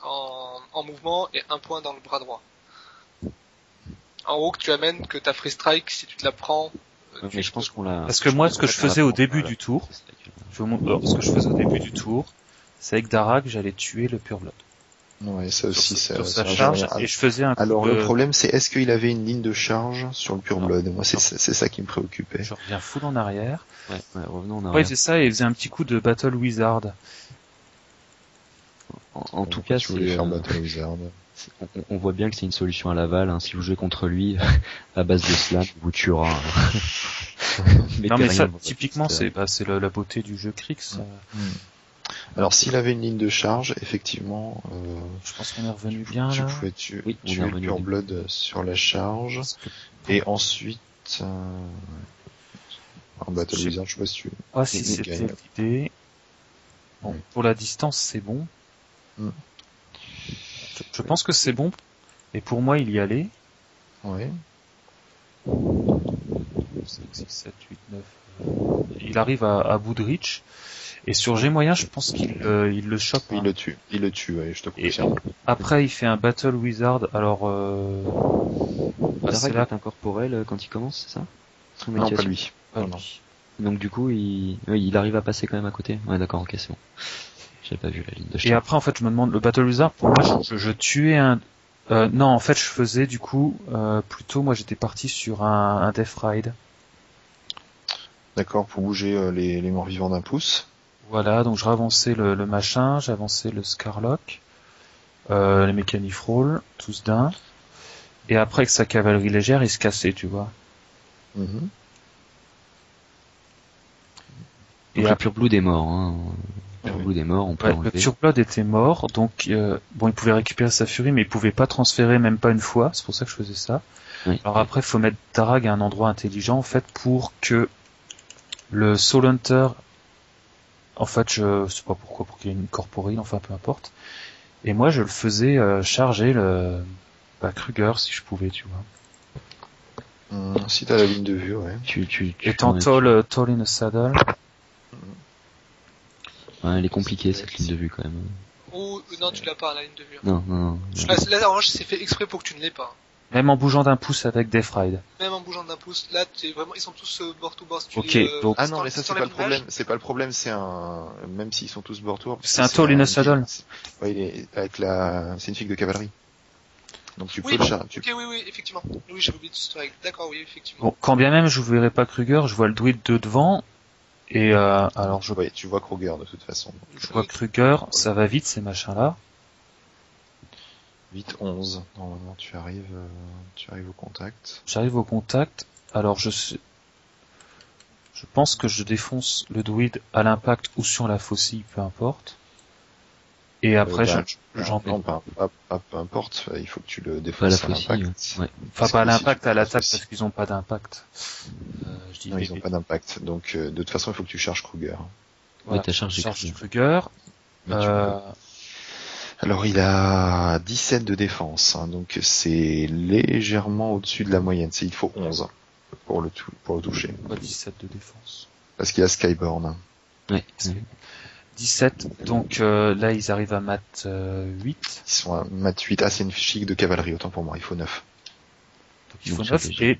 en mouvement et un point dans le bras droit. En gros, que tu amènes que ta free strike, si tu te la prends, mais je pense qu'on l'a. Parce que moi, ce que je faisais au début du tour, c'est avec Darag, j'allais tuer le Pure Blood. Ouais, ça aussi, sur sa charge, et je faisais un coup. Alors, le problème, c'est est-ce qu'il avait une ligne de charge sur le Pure Blood? Moi, c'est ça qui me préoccupait. Je reviens full en arrière. Ouais, revenons en arrière. Ouais, il faisait ça et il faisait un petit coup de Battle Wizard. En tout cas, faire Battle Wizard. On voit bien que c'est une solution à l'aval, hein. Si vous jouez contre lui, à base de slam, il vous tuera. Non, mais ça, typiquement, c'est la beauté du jeu Krix. Alors, s'il avait une ligne de charge, effectivement, je pense qu'on est revenu bien, tu là. pouvais tuer le Pure Blood sur la charge, et ensuite, un Battle Wizard, je sais pas si tu... Ah, si c'était l'idée. Bon, pour la distance, c'est bon. Je pense que c'est bon, et pour moi, il y allait. Ouais. 5, 6, 7, 8, 9. Il arrive à bout de reach. Et sur G moyen, je pense qu'il il le chope. Il le tue, ouais, je te confirme. Après, il fait un Battle Wizard. Alors, Darak est incorporel quand il commence, c'est ça? Non, pas lui. Non. Donc du coup, il arrive à passer quand même à côté. Ouais, d'accord, ok, c'est bon. J'avais pas vu la ligne de Et après, en fait, je me demande, le Battle Wizard, pour moi, je tuais un... non, en fait, je faisais, du coup, plutôt, moi, j'étais parti sur un Death Ride. D'accord, pour bouger les morts-vivants d'un pouce. Voilà, donc je ravançais le machin, j'avançais le Scarlock, les Mechanifrolls, tous d'un. Et après, avec sa cavalerie légère, il se cassait, tu vois. Mm-hmm. Et le Pure Blood est mort, hein. Pure Blood est mort, on peut le Pure Blood était mort, donc bon, il pouvait récupérer sa furie, mais il pouvait pas transférer même pas une fois, c'est pour ça que je faisais ça. Oui. Alors après, il faut mettre Darag à un endroit intelligent, en fait, pour que le Soul Hunter, en fait, je sais pas pourquoi, pour qu'il y ait une corporine, enfin peu importe. Et moi, je le faisais charger le Kruger, si je pouvais, tu vois. Si t'as la ligne de vue, ouais. Étant tall in a saddle. Ouais, elle est compliquée cette ligne de vue quand même. Oh, non, tu l'as pas, la ligne de vue. Non. Là, en revanche, c'est fait exprès pour que tu ne l'aies pas. Même en bougeant d'un pouce avec Death Ride. Même en bougeant d'un pouce, là, ils sont tous bord to bord. Ok, donc. Ah non, mais ça c'est pas le problème. C'est pas le problème. C'est même s'ils sont tous bord to bord. C'est un tall in a saddle. Ouais, il est avec c'est une figue de cavalerie. Donc tu peux le charger. Ok, oui, effectivement. Oui, j'avais oublié cette règle. D'accord, oui, effectivement. Bon, quand bien même je verrai pas Kruger, je vois le druide de devant. Et alors tu vois Kruger de toute façon. Je vois Kruger, ça va vite ces machins-là. 8-11, normalement tu arrives au contact. J'arrive au contact, alors je pense que je défonce le druide à l'impact ou sur la faucille, peu importe. Et après j'en non, pas peu importe, il faut que tu le défonces à l'impact. Ouais. Enfin pas à l'impact, à l'attaque parce qu'ils ont pas d'impact. Non, ils ont pas d'impact, donc de toute façon il faut que tu charges Kruger. Voilà, t'as chargé Kruger. Alors il a 17 de défense, hein, donc c'est légèrement au-dessus de la moyenne. Il faut 11 pour le toucher. Pas 17 de défense. Parce qu'il y a Skyborn. Ouais. 17, donc là ils arrivent à mat 8. Ils sont à mat 8, c'est une fiche de cavalerie, autant pour moi, il faut 9. Donc il faut 9 et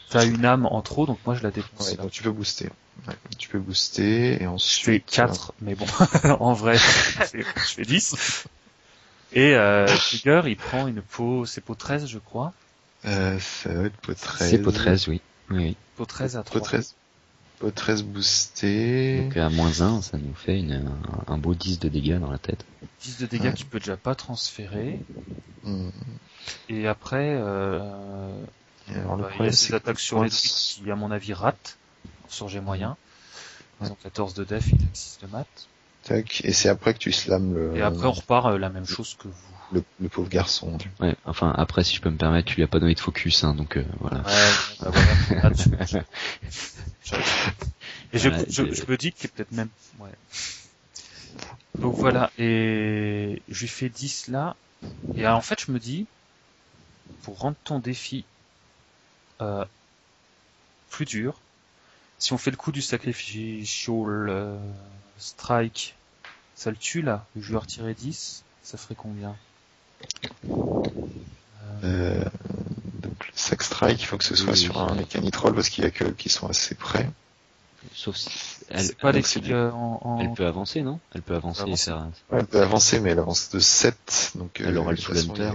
t'as une âme en trop, donc moi je la défonce. Ouais, donc tu peux booster. Ouais, tu peux booster et ensuite... Je fais 4, mais bon, en vrai, je fais 10. Et Kruger, il prend une peau, c'est peau 13 je crois. Ça doit être peau 13. C'est peau 13, oui. Peau 13 à 3. Peau 13 boosté. Donc à -1, ça nous fait un beau 10 de dégâts dans la tête. 10 de dégâts qu'il peut déjà pas transférer. Et après, alors, il y a ses attaques sur les trucs qui à mon avis ratent. Sur G moyen. Ils ont 14 de def, il a 6 de mat. Tac, et c'est après que tu slams le... Et après on repart la même chose que vous. Le pauvre garçon. Ouais, enfin après si je peux me permettre, tu lui as pas donné de focus, hein, donc voilà. Ouais, bah voilà. Et je me dis qu'il est peut-être même... Ouais. Donc voilà, et je lui fais 10 là. Et en fait je me dis, pour rendre ton défi plus dur, si on fait le coup du sacrificial strike, ça le tue là, vu que je lui ai retiré 10, ça ferait combien? Donc le sac strike, il faut que ce soit sur un mécanitroll parce qu'il y a que qui sont assez près. Sauf si elle peut avancer, non? Elle peut avancer et faire... Elle peut avancer, mais elle avance de 7, donc elle aura le Soul Hunter.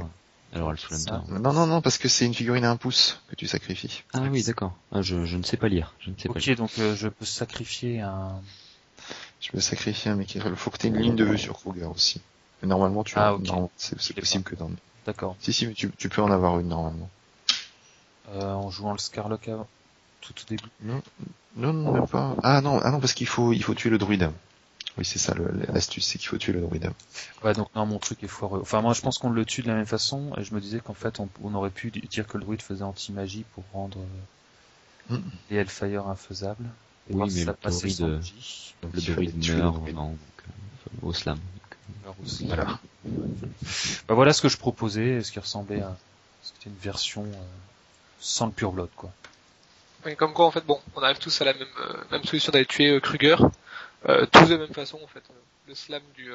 Non, parce que c'est une figurine à 1 pouce que tu sacrifies. Ah oui, d'accord. Ah, je ne sais pas lire. Ok, donc je peux sacrifier un... Je peux sacrifier un mécanitroll. Il faut que tu aies une ligne de vue sur Kruger aussi. Mais normalement, c'est possible que dans... D'accord. Si, mais tu peux en avoir une normalement. En jouant le Scarlock avant, tout au début. Non, même pas. Ah non, parce qu'il faut tuer le druide. Oui, c'est ça l'astuce, c'est qu'il faut tuer le druide. Ouais, donc non, mon truc est foireux. Enfin, moi, je pense qu'on le tue de la même façon, et je me disais qu'en fait, on aurait pu dire que le druide faisait anti-magie pour rendre les Hellfire infaisables. Et oui, mais ça passait le druide meurt au slam. Voilà. Bah voilà ce que je proposais, ce qui ressemblait à... C'était une version sans le Pure Blood, quoi. Oui, comme quoi, en fait, bon, on arrive tous à la même solution d'aller tuer Kruger. tous de la même façon en fait. Le slam de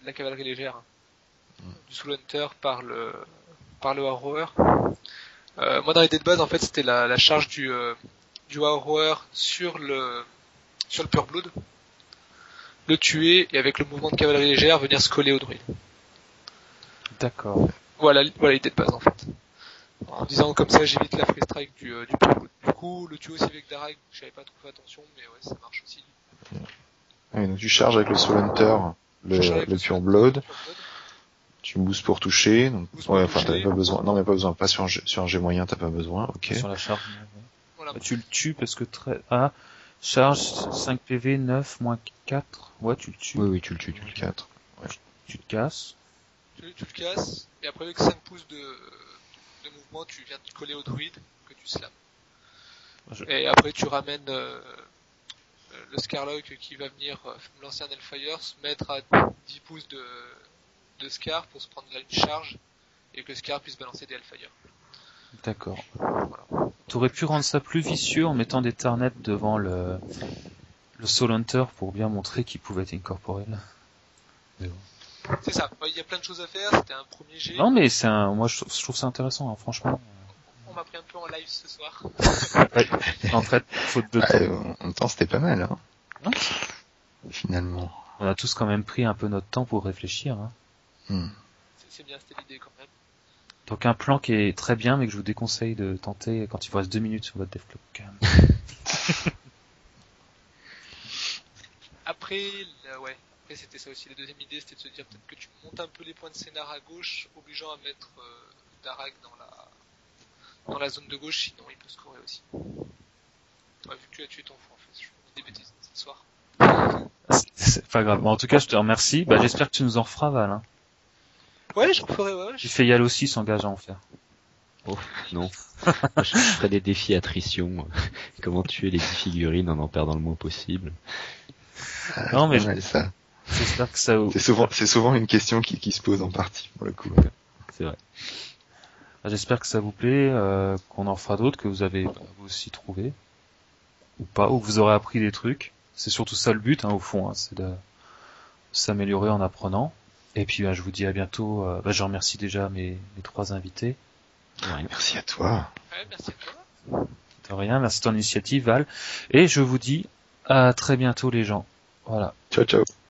la cavalerie légère, du Soul Hunter par le Harrower. Moi dans l'idée de base en fait c'était la charge du Harrower sur le Pure Blood, le tuer et avec le mouvement de cavalerie légère venir se coller au druide. D'accord. Voilà l'idée de base en fait. En disant comme ça j'évite la free strike du Pure Blood. Du coup le tuer aussi avec Darag, j'avais pas trop fait attention mais ouais ça marche aussi. Ouais, donc tu charges avec le Soul Hunter, le Pure Blood. Tu boostes pour toucher, donc ouais, enfin t'avais pas besoin. Non mais pas besoin, pas sur un G moyen, t'as pas besoin. Ok. Sur la charge. Voilà. Bah, tu le tues parce que charge 5 PV 9 moins 4. Ouais, tu le tues. Oui, tu le tues. 4. Tu te casses. Tu le casses et après avec 5 pouces de mouvement, tu viens te coller au druide que tu slams. Et après tu ramènes le Scarlock qui va venir lancer un Hellfire, se mettre à 10 pouces de Scar pour se prendre là une charge et que le Scar puisse balancer des Hellfire. D'accord. Voilà. T'aurais pu rendre ça plus vicieux en mettant des tarnettes devant le Soul Hunter pour bien montrer qu'il pouvait être incorporel. C'est ça, il y a plein de choses à faire, c'était un premier jet. Non mais moi je trouve ça intéressant, hein, franchement. On m'a pris un peu en live ce soir. Ouais. En fait, faute de temps. En même temps c'était pas mal, hein. Ouais. Finalement. On a tous quand même pris un peu notre temps pour réfléchir. Hein. C'est bien, c'était l'idée quand même. Donc un plan qui est très bien mais que je vous déconseille de tenter quand il vous reste 2 minutes sur votre devclock. Après c'était ça aussi, la deuxième idée c'était de se dire peut-être que tu montes un peu les points de scénar à gauche, obligeant à mettre Darag dans la zone de gauche, sinon il peut scorer aussi. Ouais, vu que tu as tué ton fou en fait, je dis des bêtises ce soir. C'est pas grave. Bon, en tout cas, je te remercie. J'espère que tu nous en referas, Val. Hein. Ouais, j'en ferai, ouais. J'ai fait Yal aussi, s'engage à en faire. Oh, non. Moi, je ferais des défis attrition. Comment tuer les 10 figurines en perdant le moins possible. Non, mais ça. J'espère que ça. C'est souvent une question qui se pose en partie pour le coup. C'est vrai. J'espère que ça vous plaît, qu'on en fera d'autres, que vous avez vous aussi trouvé ou pas, ou que vous aurez appris des trucs. C'est surtout ça le but, hein, au fond, hein, c'est de s'améliorer en apprenant. Et puis, je vous dis à bientôt. Je remercie déjà mes 3 invités. Ouais, merci à toi. Ouais, merci à toi. De rien, merci de ton initiative, Val. Et je vous dis à très bientôt, les gens. Voilà. Ciao, ciao.